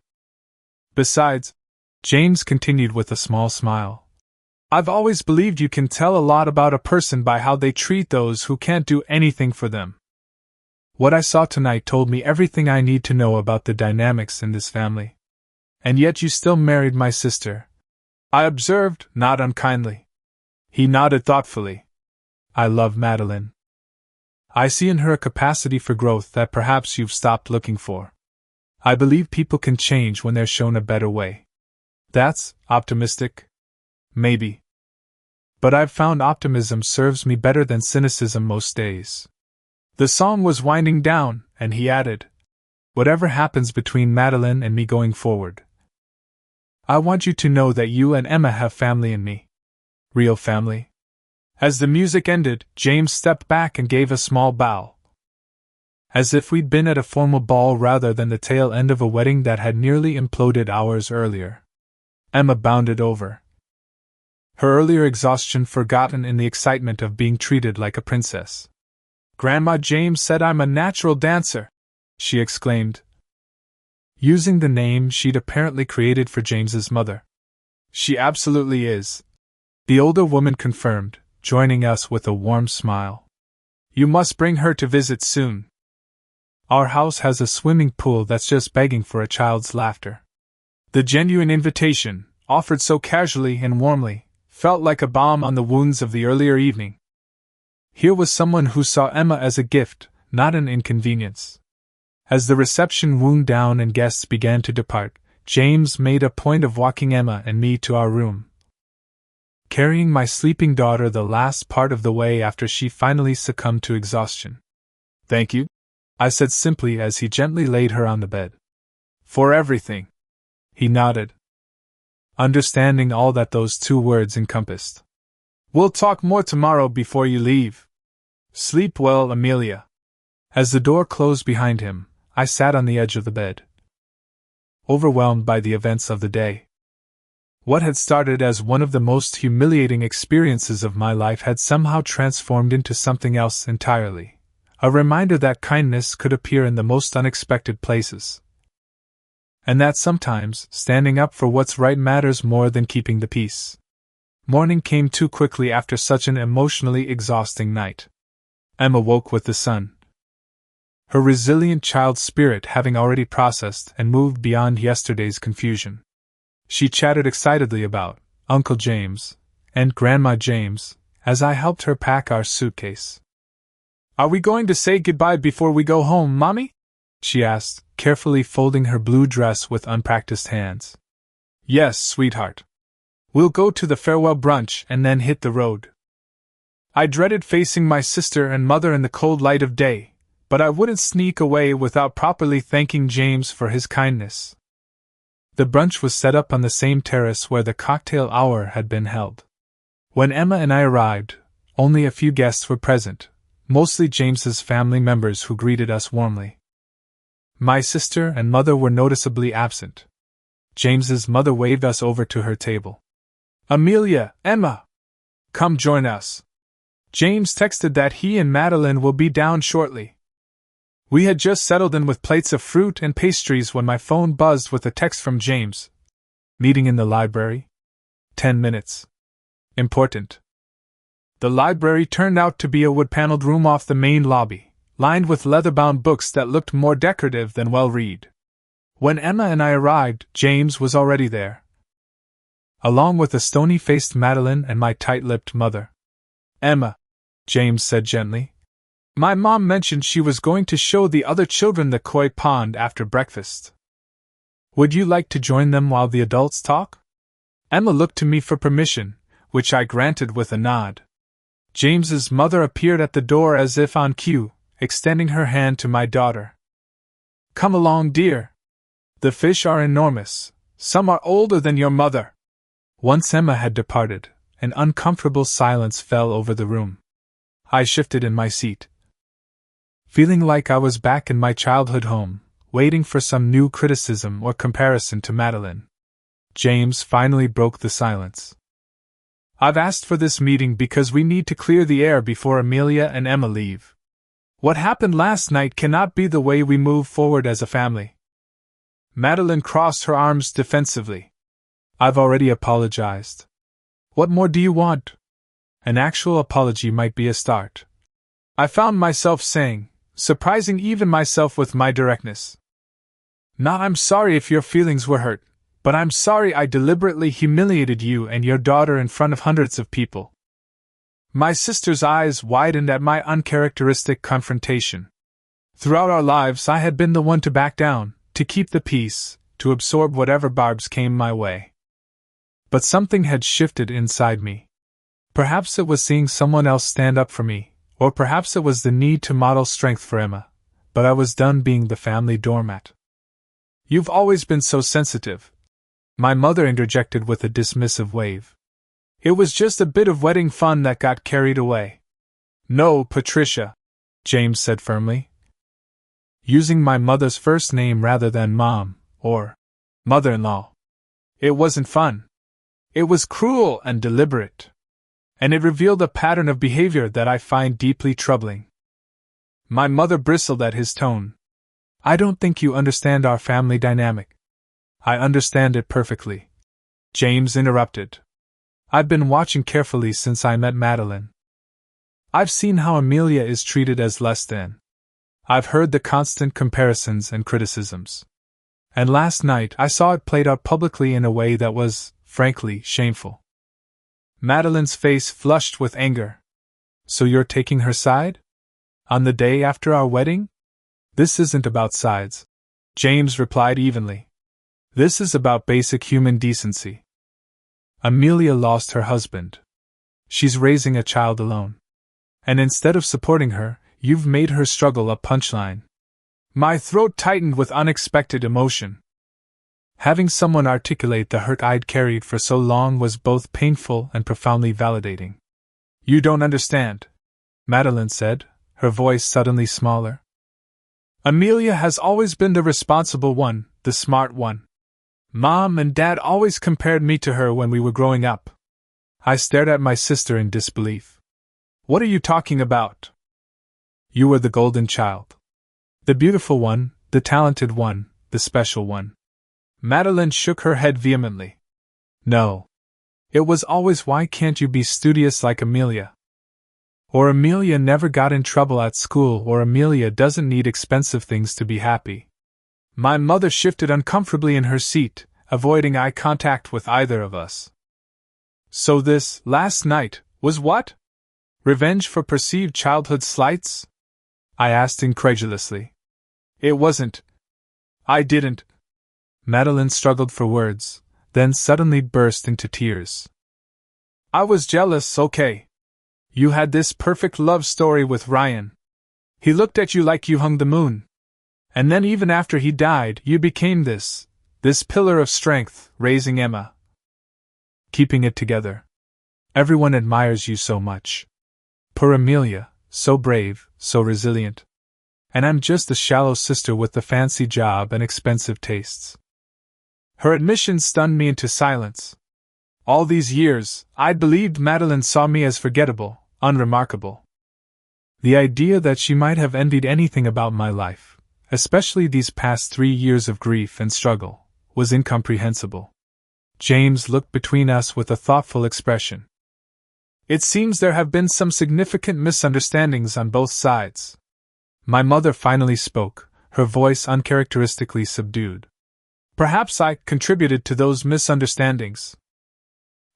Besides, James continued with a small smile, "I've always believed you can tell a lot about a person by how they treat those who can't do anything for them. What I saw tonight told me everything I need to know about the dynamics in this family. And yet you still married my sister," I observed, not unkindly. He nodded thoughtfully. "I love Madeline. I see in her a capacity for growth that perhaps you've stopped looking for. I believe people can change when they're shown a better way. That's optimistic? Maybe. But I've found optimism serves me better than cynicism most days." The song was winding down, and he added, "Whatever happens between Madeline and me going forward, I want you to know that you and Emma have family in me. Real family." As the music ended, James stepped back and gave a small bow, as if we'd been at a formal ball rather than the tail end of a wedding that had nearly imploded hours earlier. Emma bounded over, her earlier exhaustion forgotten in the excitement of being treated like a princess. "Grandma James said I'm a natural dancer," she exclaimed, using the name she'd apparently created for James's mother. "She absolutely is," the older woman confirmed, joining us with a warm smile. "You must bring her to visit soon. Our house has a swimming pool that's just begging for a child's laughter." The genuine invitation, offered so casually and warmly, felt like a balm on the wounds of the earlier evening. Here was someone who saw Emma as a gift, not an inconvenience. As the reception wound down and guests began to depart, James made a point of walking Emma and me to our room, carrying my sleeping daughter the last part of the way after she finally succumbed to exhaustion. "Thank you," I said simply as he gently laid her on the bed. "For everything." He nodded, understanding all that those 2 words encompassed. "We'll talk more tomorrow before you leave. Sleep well, Amelia." As the door closed behind him, I sat on the edge of the bed, overwhelmed by the events of the day. What had started as one of the most humiliating experiences of my life had somehow transformed into something else entirely. A reminder that kindness could appear in the most unexpected places, and that sometimes standing up for what's right matters more than keeping the peace. Morning came too quickly after such an emotionally exhausting night. Emma woke with the sun, her resilient child spirit having already processed and moved beyond yesterday's confusion. She chatted excitedly about Uncle James and Grandma James as I helped her pack our suitcase. "Are we going to say goodbye before we go home, Mommy?" she asked, carefully folding her blue dress with unpracticed hands. "Yes, sweetheart. We'll go to the farewell brunch and then hit the road." I dreaded facing my sister and mother in the cold light of day, but I wouldn't sneak away without properly thanking James for his kindness. The brunch was set up on the same terrace where the cocktail hour had been held. When Emma and I arrived, only a few guests were present, mostly James's family members who greeted us warmly. My sister and mother were noticeably absent. James's mother waved us over to her table. "Amelia, Emma! Come join us. James texted that he and Madeline will be down shortly." We had just settled in with plates of fruit and pastries when my phone buzzed with a text from James. "Meeting in the library? 10 minutes. Important." The library turned out to be a wood-paneled room off the main lobby, lined with leather-bound books that looked more decorative than well-read. When Emma and I arrived, James was already there, along with a stony-faced Madeline and my tight-lipped mother. "Emma," James said gently, "my mom mentioned she was going to show the other children the koi pond after breakfast. Would you like to join them while the adults talk?" Emma looked to me for permission, which I granted with a nod. James's mother appeared at the door as if on cue, extending her hand to my daughter. "Come along, dear. The fish are enormous. Some are older than your mother." Once Emma had departed, an uncomfortable silence fell over the room. I shifted in my seat, feeling like I was back in my childhood home, waiting for some new criticism or comparison to Madeline. James finally broke the silence. "I've asked for this meeting because we need to clear the air before Amelia and Emma leave. What happened last night cannot be the way we move forward as a family." Madeline crossed her arms defensively. "I've already apologized. What more do you want?" An actual apology might be a start, I found myself saying, surprising even myself with my directness. "Not I'm sorry if your feelings were hurt, but I'm sorry I deliberately humiliated you and your daughter in front of hundreds of people." My sister's eyes widened at my uncharacteristic confrontation. Throughout our lives I had been the one to back down, to keep the peace, to absorb whatever barbs came my way. But something had shifted inside me. Perhaps it was seeing someone else stand up for me, or perhaps it was the need to model strength for Emma, but I was done being the family doormat. "You've always been so sensitive," my mother interjected with a dismissive wave. "It was just a bit of wedding fun that got carried away." "No, Patricia," James said firmly, using my mother's first name rather than Mom, or mother-in-law. "It wasn't fun. It was cruel and deliberate. And it revealed a pattern of behavior that I find deeply troubling." My mother bristled at his tone. "I don't think you understand our family dynamic." "I understand it perfectly," James interrupted. "I've been watching carefully since I met Madeline. I've seen how Amelia is treated as less than. I've heard the constant comparisons and criticisms. And last night I saw it played out publicly in a way that was, frankly, shameful." Madeline's face flushed with anger. "So you're taking her side? On the day after our wedding?" "This isn't about sides," James replied evenly. "This is about basic human decency. Amelia lost her husband. She's raising a child alone. And instead of supporting her, you've made her struggle a punchline." My throat tightened with unexpected emotion. Having someone articulate the hurt I'd carried for so long was both painful and profoundly validating. "You don't understand," Madeline said, her voice suddenly smaller. "Amelia has always been the responsible one, the smart one. Mom and Dad always compared me to her when we were growing up." I stared at my sister in disbelief. "What are you talking about?" "You were the golden child. The beautiful one, the talented one, the special one." Madeline shook her head vehemently. "No. It was always why can't you be studious like Amelia? Or Amelia never got in trouble at school, or Amelia doesn't need expensive things to be happy." My mother shifted uncomfortably in her seat, avoiding eye contact with either of us. "So this, last night, was what? Revenge for perceived childhood slights?" I asked incredulously. "It wasn't. I didn't." Madeline struggled for words, then suddenly burst into tears. "I was jealous, okay. You had this perfect love story with Ryan. He looked at you like you hung the moon. And then even after he died, you became this pillar of strength, raising Emma. Keeping it together. Everyone admires you so much. Poor Amelia, so brave, so resilient. And I'm just the shallow sister with the fancy job and expensive tastes. Her admission stunned me into silence. All these years, I'd believed Madeline saw me as forgettable, unremarkable. The idea that she might have envied anything about my life, especially these past 3 years of grief and struggle, was incomprehensible. James looked between us with a thoughtful expression. It seems there have been some significant misunderstandings on both sides. My mother finally spoke, her voice uncharacteristically subdued. Perhaps I contributed to those misunderstandings.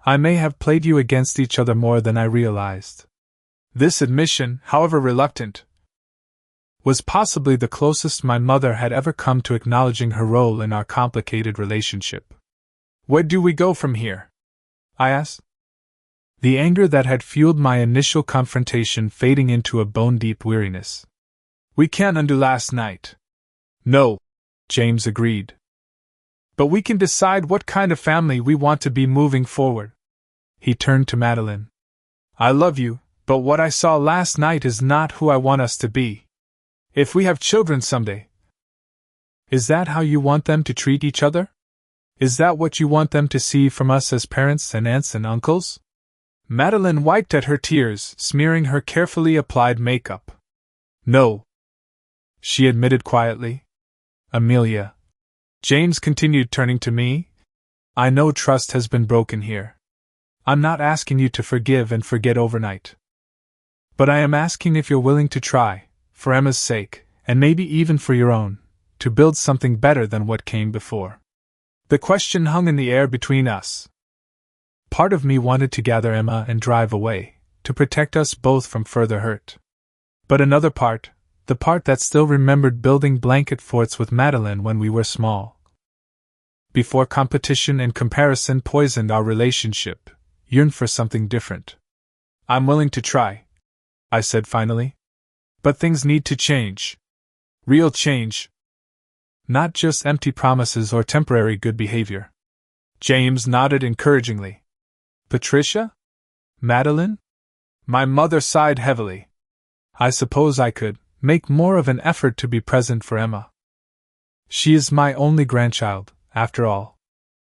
I may have played you against each other more than I realized. This admission, however reluctant, was possibly the closest my mother had ever come to acknowledging her role in our complicated relationship. Where do we go from here? I asked. The anger that had fueled my initial confrontation fading into a bone-deep weariness. We can't undo last night. No, James agreed. But we can decide what kind of family we want to be moving forward. He turned to Madeline. I love you, but what I saw last night is not who I want us to be. If we have children someday, is that how you want them to treat each other? Is that what you want them to see from us as parents and aunts and uncles? Madeline wiped at her tears, smearing her carefully applied makeup. No, she admitted quietly. Amelia. James continued, turning to me. I know trust has been broken here. I'm not asking you to forgive and forget overnight. But I am asking if you're willing to try, for Emma's sake, and maybe even for your own, to build something better than what came before. The question hung in the air between us. Part of me wanted to gather Emma and drive away, to protect us both from further hurt. But another part, the part that still remembered building blanket forts with Madeline when we were small, before competition and comparison poisoned our relationship, yearned for something different. I'm willing to try, I said finally. But things need to change. Real change. Not just empty promises or temporary good behavior. James nodded encouragingly. Patricia? Madeline? My mother sighed heavily. I suppose I could make more of an effort to be present for Emma. She is my only grandchild, after all.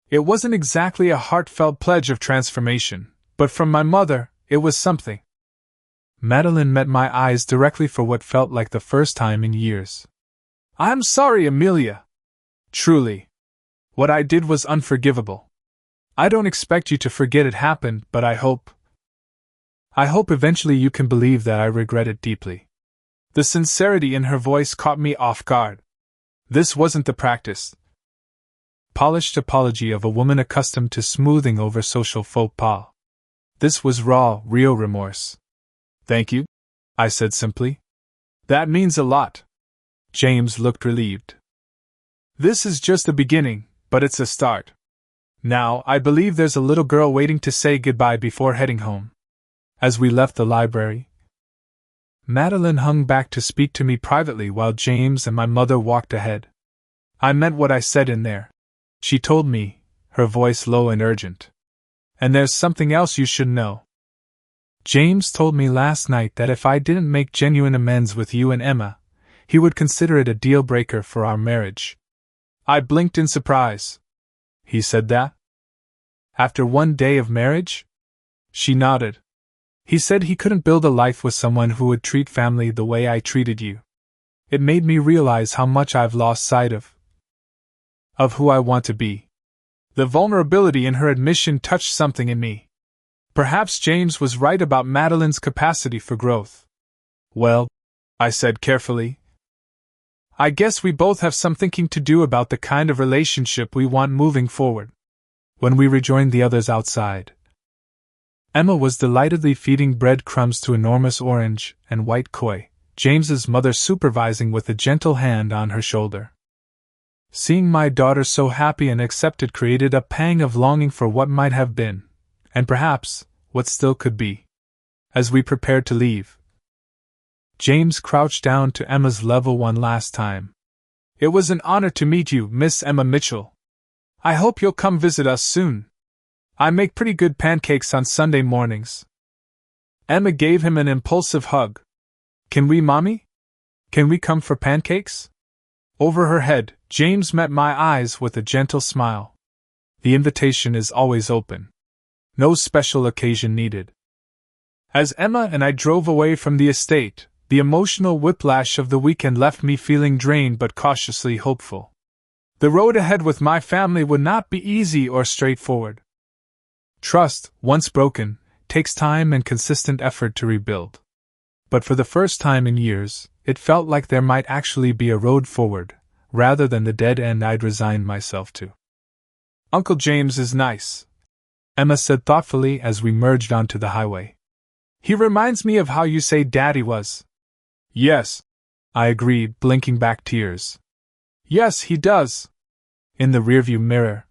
It wasn't exactly a heartfelt pledge of transformation, but from my mother, it was something. Madeline met my eyes directly for what felt like the first time in years. I'm sorry, Amelia. Truly. What I did was unforgivable. I don't expect you to forget it happened, but I hope eventually you can believe that I regret it deeply. The sincerity in her voice caught me off guard. This wasn't the practice, polished apology of a woman accustomed to smoothing over social faux pas. This was raw, real remorse. Thank you, I said simply. That means a lot. James looked relieved. This is just the beginning, but it's a start. Now, I believe there's a little girl waiting to say goodbye before heading home. As we left the library, Madeline hung back to speak to me privately while James and my mother walked ahead. I meant what I said in there, she told me, her voice low and urgent. And there's something else you should know. James told me last night that if I didn't make genuine amends with you and Emma, he would consider it a deal-breaker for our marriage. I blinked in surprise. He said that? After 1 day of marriage? She nodded. He said he couldn't build a life with someone who would treat family the way I treated you. It made me realize how much I've lost sight of who I want to be. The vulnerability in her admission touched something in me. Perhaps James was right about Madeline's capacity for growth. Well, I said carefully, I guess we both have some thinking to do about the kind of relationship we want moving forward. When we rejoined the others outside, Emma was delightedly feeding breadcrumbs to enormous orange and white koi, James's mother supervising with a gentle hand on her shoulder. Seeing my daughter so happy and accepted created a pang of longing for what might have been, and perhaps what still could be. As we prepared to leave, James crouched down to Emma's level one last time. It was an honor to meet you, Miss Emma Mitchell. I hope you'll come visit us soon. I make pretty good pancakes on Sunday mornings. Emma gave him an impulsive hug. Can we, Mommy? Can we come for pancakes? Over her head, James met my eyes with a gentle smile. The invitation is always open. No special occasion needed. As Emma and I drove away from the estate, the emotional whiplash of the weekend left me feeling drained but cautiously hopeful. The road ahead with my family would not be easy or straightforward. Trust, once broken, takes time and consistent effort to rebuild. But for the first time in years, it felt like there might actually be a road forward, rather than the dead end I'd resigned myself to. Uncle James is nice, Emma said thoughtfully as we merged onto the highway. He reminds me of how you say Daddy was. Yes, I agreed, blinking back tears. Yes, he does. In the rearview mirror,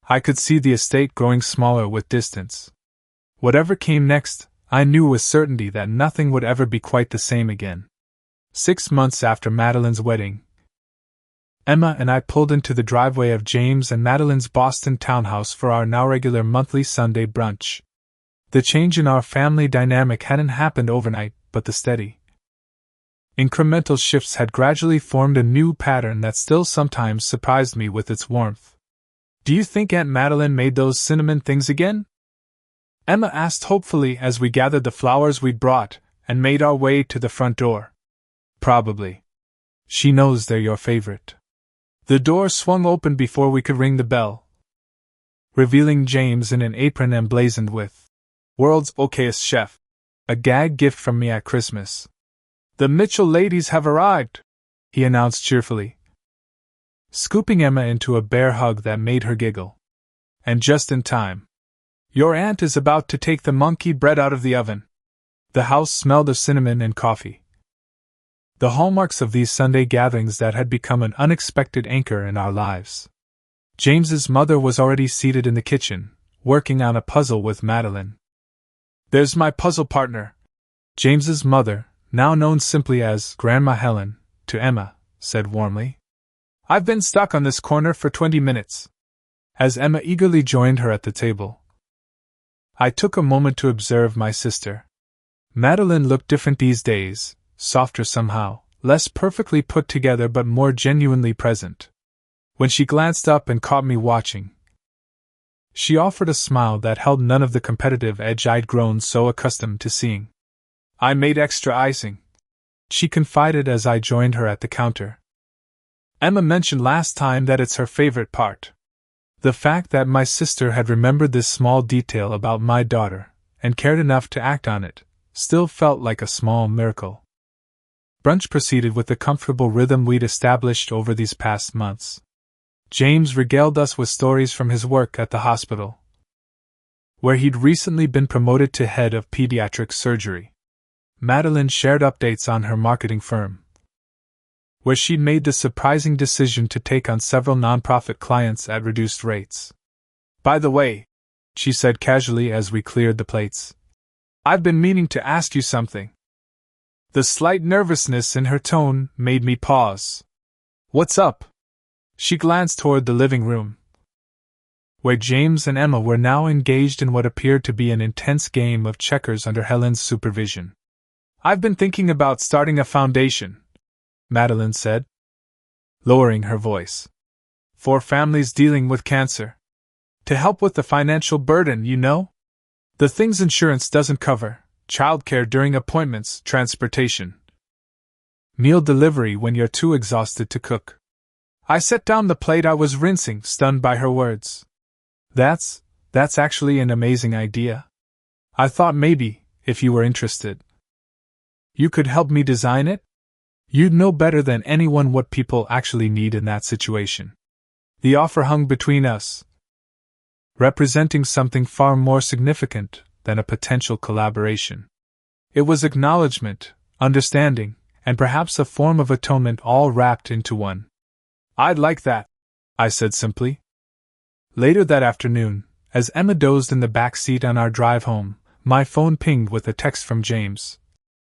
I could see the estate growing smaller with distance. Whatever came next, I knew with certainty that nothing would ever be quite the same again. 6 months after Madeline's wedding, Emma and I pulled into the driveway of James and Madeline's Boston townhouse for our now regular monthly Sunday brunch. The change in our family dynamic hadn't happened overnight, but the steady, incremental shifts had gradually formed a new pattern that still sometimes surprised me with its warmth. Do you think Aunt Madeline made those cinnamon things again? Emma asked hopefully as we gathered the flowers we'd brought and made our way to the front door. Probably. She knows they're your favorite. The door swung open before we could ring the bell, revealing James in an apron emblazoned with "World's Okayest Chef," a gag gift from me at Christmas. "The Mitchell ladies have arrived," he announced cheerfully, scooping Emma into a bear hug that made her giggle. "And just in time. Your aunt is about to take the monkey bread out of the oven." The house smelled of cinnamon and coffee, the hallmarks of these Sunday gatherings that had become an unexpected anchor in our lives. James's mother was already seated in the kitchen, working on a puzzle with Madeline. "There's my puzzle partner," James's mother, now known simply as Grandma Helen, to Emma, said warmly. "I've been stuck on this corner for 20 minutes. As Emma eagerly joined her at the table, I took a moment to observe my sister. Madeline looked different these days, softer somehow, less perfectly put together but more genuinely present. When she glanced up and caught me watching, she offered a smile that held none of the competitive edge I'd grown so accustomed to seeing. "I made extra icing," she confided as I joined her at the counter. "Emma mentioned last time that it's her favorite part." The fact that my sister had remembered this small detail about my daughter, and cared enough to act on it, still felt like a small miracle. Brunch proceeded with the comfortable rhythm we'd established over these past months. James regaled us with stories from his work at the hospital, where he'd recently been promoted to head of pediatric surgery. Madeline shared updates on her marketing firm, where she'd made the surprising decision to take on several nonprofit clients at reduced rates. "By the way," she said casually as we cleared the plates, "I've been meaning to ask you something." The slight nervousness in her tone made me pause. "What's up?" She glanced toward the living room, where James and Emma were now engaged in what appeared to be an intense game of checkers under Helen's supervision. "I've been thinking about starting a foundation," Madeline said, lowering her voice, "for families dealing with cancer. To help with the financial burden, you know? The things insurance doesn't cover: childcare during appointments, transportation, meal delivery when you're too exhausted to cook." I set down the plate I was rinsing, stunned by her words. That's actually an amazing idea. I thought maybe, if you were interested, you could help me design it? You'd know better than anyone what people actually need in that situation." The offer hung between us, representing something far more significant than a potential collaboration. It was acknowledgement, understanding, and perhaps a form of atonement all wrapped into one. "I'd like that," I said simply. Later that afternoon, as Emma dozed in the back seat on our drive home, my phone pinged with a text from James.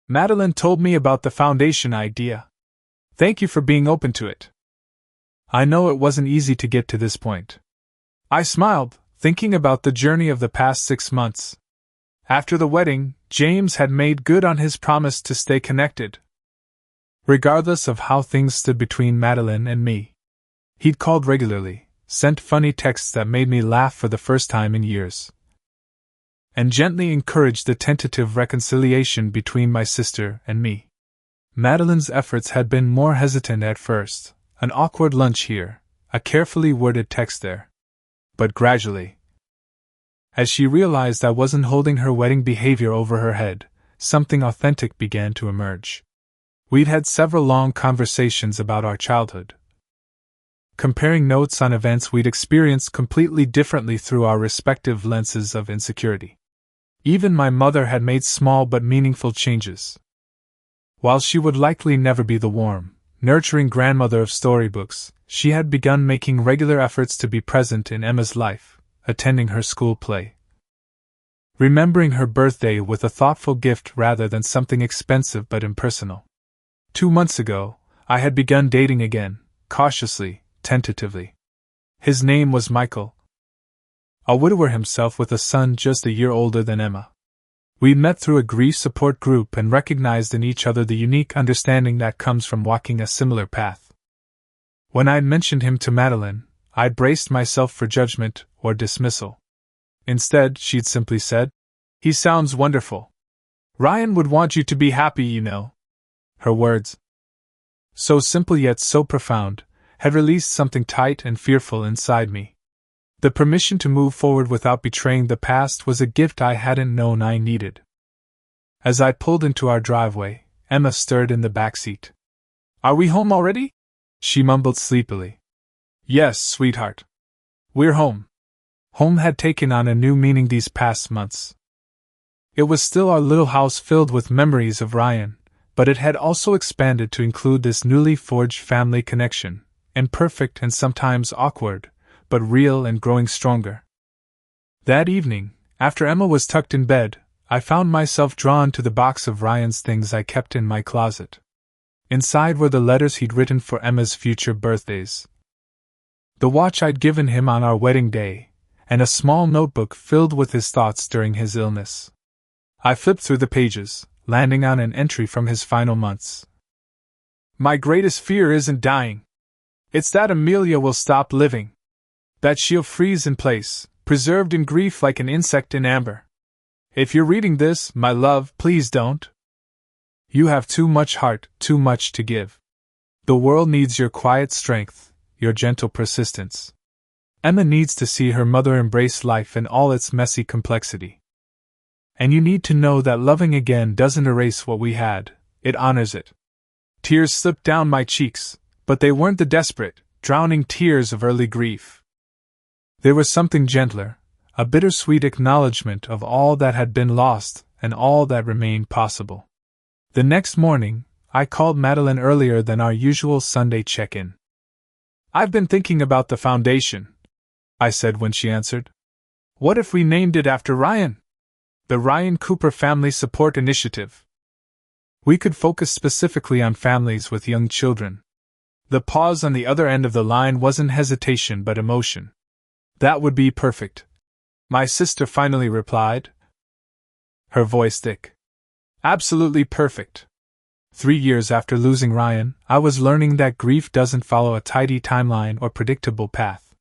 "Madeline told me about the foundation idea. Thank you for being open to it. I know it wasn't easy to get to this point." I smiled, thinking about the journey of the past 6 months. After the wedding, James had made good on his promise to stay connected, regardless of how things stood between Madeline and me. He'd called regularly, sent funny texts that made me laugh for the first time in years, and gently encouraged the tentative reconciliation between my sister and me. Madeline's efforts had been more hesitant at first, an awkward lunch here, a carefully worded text there. But gradually, as she realized I wasn't holding her wedding behavior over her head, something authentic began to emerge. We'd had several long conversations about our childhood, comparing notes on events we'd experienced completely differently through our respective lenses of insecurity. Even my mother had made small but meaningful changes. While she would likely never be the warm, nurturing grandmother of storybooks, she had begun making regular efforts to be present in Emma's life, attending her school play, remembering her birthday with a thoughtful gift rather than something expensive but impersonal. 2 months ago, I had begun dating again, cautiously, tentatively. His name was Michael, a widower himself with a son just a year older than Emma. We met through a grief support group and recognized in each other the unique understanding that comes from walking a similar path. When I'd mentioned him to Madeline, I'd braced myself for judgment or dismissal. Instead, she'd simply said, "He sounds wonderful. Ryan would want you to be happy, you know." Her words, so simple yet so profound, had released something tight and fearful inside me. The permission to move forward without betraying the past was a gift I hadn't known I needed. As I pulled into our driveway, Emma stirred in the back seat. "Are we home already?" she mumbled sleepily. "Yes, sweetheart. We're home." Home had taken on a new meaning these past months. It was still our little house filled with memories of Ryan, but it had also expanded to include this newly forged family connection, imperfect and sometimes awkward, but real and growing stronger. That evening, after Emma was tucked in bed, I found myself drawn to the box of Ryan's things I kept in my closet. Inside were the letters he'd written for Emma's future birthdays, the watch I'd given him on our wedding day, and a small notebook filled with his thoughts during his illness. I flipped through the pages, landing on an entry from his final months. "My greatest fear isn't dying. It's that Amelia will stop living. That she'll freeze in place, preserved in grief like an insect in amber. If you're reading this, my love, please don't. You have too much heart, too much to give. The world needs your quiet strength, your gentle persistence. Emma needs to see her mother embrace life in all its messy complexity. And you need to know that loving again doesn't erase what we had, it honors it." Tears slipped down my cheeks, but they weren't the desperate, drowning tears of early grief. There was something gentler, a bittersweet acknowledgement of all that had been lost and all that remained possible. The next morning, I called Madeline earlier than our usual Sunday check-in. "I've been thinking about the foundation," I said when she answered. "What if we named it after Ryan? The Ryan Cooper Family Support Initiative. We could focus specifically on families with young children." The pause on the other end of the line wasn't hesitation but emotion. "That would be perfect," my sister finally replied, her voice thick. "Absolutely perfect." 3 years after losing Ryan, I was learning that grief doesn't follow a tidy timeline or predictable path.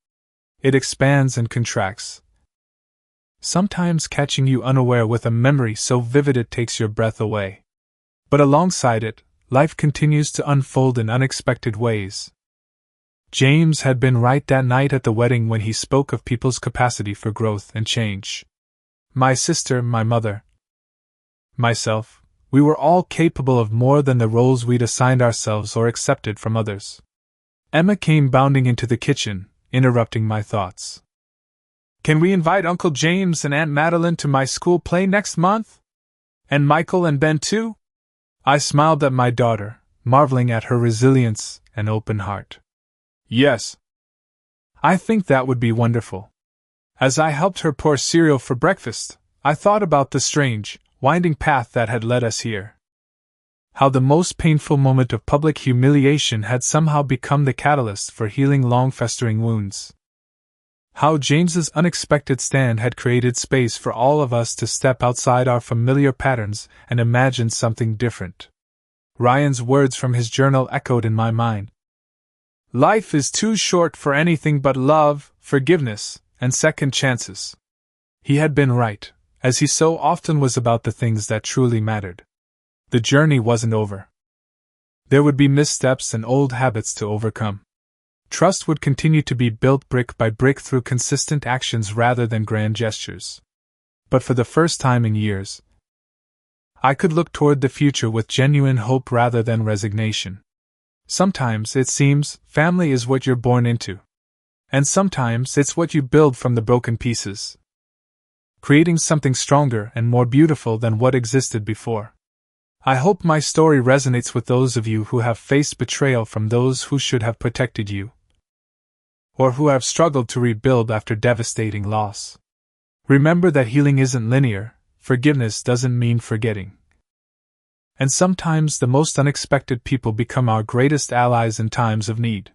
It expands and contracts, sometimes catching you unaware with a memory so vivid it takes your breath away. But alongside it, life continues to unfold in unexpected ways. James had been right that night at the wedding when he spoke of people's capacity for growth and change. My sister, my mother, myself, we were all capable of more than the roles we'd assigned ourselves or accepted from others. Emma came bounding into the kitchen, interrupting my thoughts. "Can we invite Uncle James and Aunt Madeline to my school play next month? And Michael and Ben too?" I smiled at my daughter, marveling at her resilience and open heart. "Yes. I think that would be wonderful." As I helped her pour cereal for breakfast, I thought about the strange, winding path that had led us here. How the most painful moment of public humiliation had somehow become the catalyst for healing long-festering wounds. How James's unexpected stand had created space for all of us to step outside our familiar patterns and imagine something different. Ryan's words from his journal echoed in my mind. Life is too short for anything but love, forgiveness, and second chances. He had been right, as he so often was about the things that truly mattered. The journey wasn't over. There would be missteps and old habits to overcome. Trust would continue to be built brick by brick through consistent actions rather than grand gestures. But for the first time in years, I could look toward the future with genuine hope rather than resignation. Sometimes, it seems, family is what you're born into. And sometimes it's what you build from the broken pieces, creating something stronger and more beautiful than what existed before. I hope my story resonates with those of you who have faced betrayal from those who should have protected you, or who have struggled to rebuild after devastating loss. Remember that healing isn't linear, forgiveness doesn't mean forgetting. And sometimes the most unexpected people become our greatest allies in times of need.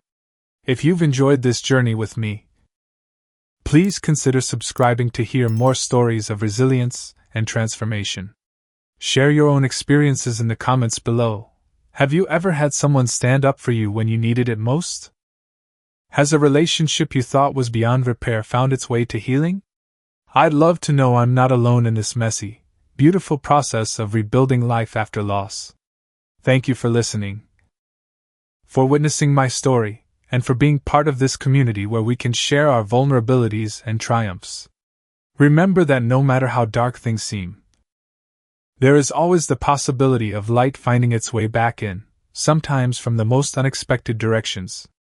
If you've enjoyed this journey with me, please consider subscribing to hear more stories of resilience and transformation. Share your own experiences in the comments below. Have you ever had someone stand up for you when you needed it most? Has a relationship you thought was beyond repair found its way to healing? I'd love to know I'm not alone in this messy, beautiful process of rebuilding life after loss. Thank you for listening, for witnessing my story, and for being part of this community where we can share our vulnerabilities and triumphs. Remember that no matter how dark things seem, there is always the possibility of light finding its way back in, sometimes from the most unexpected directions.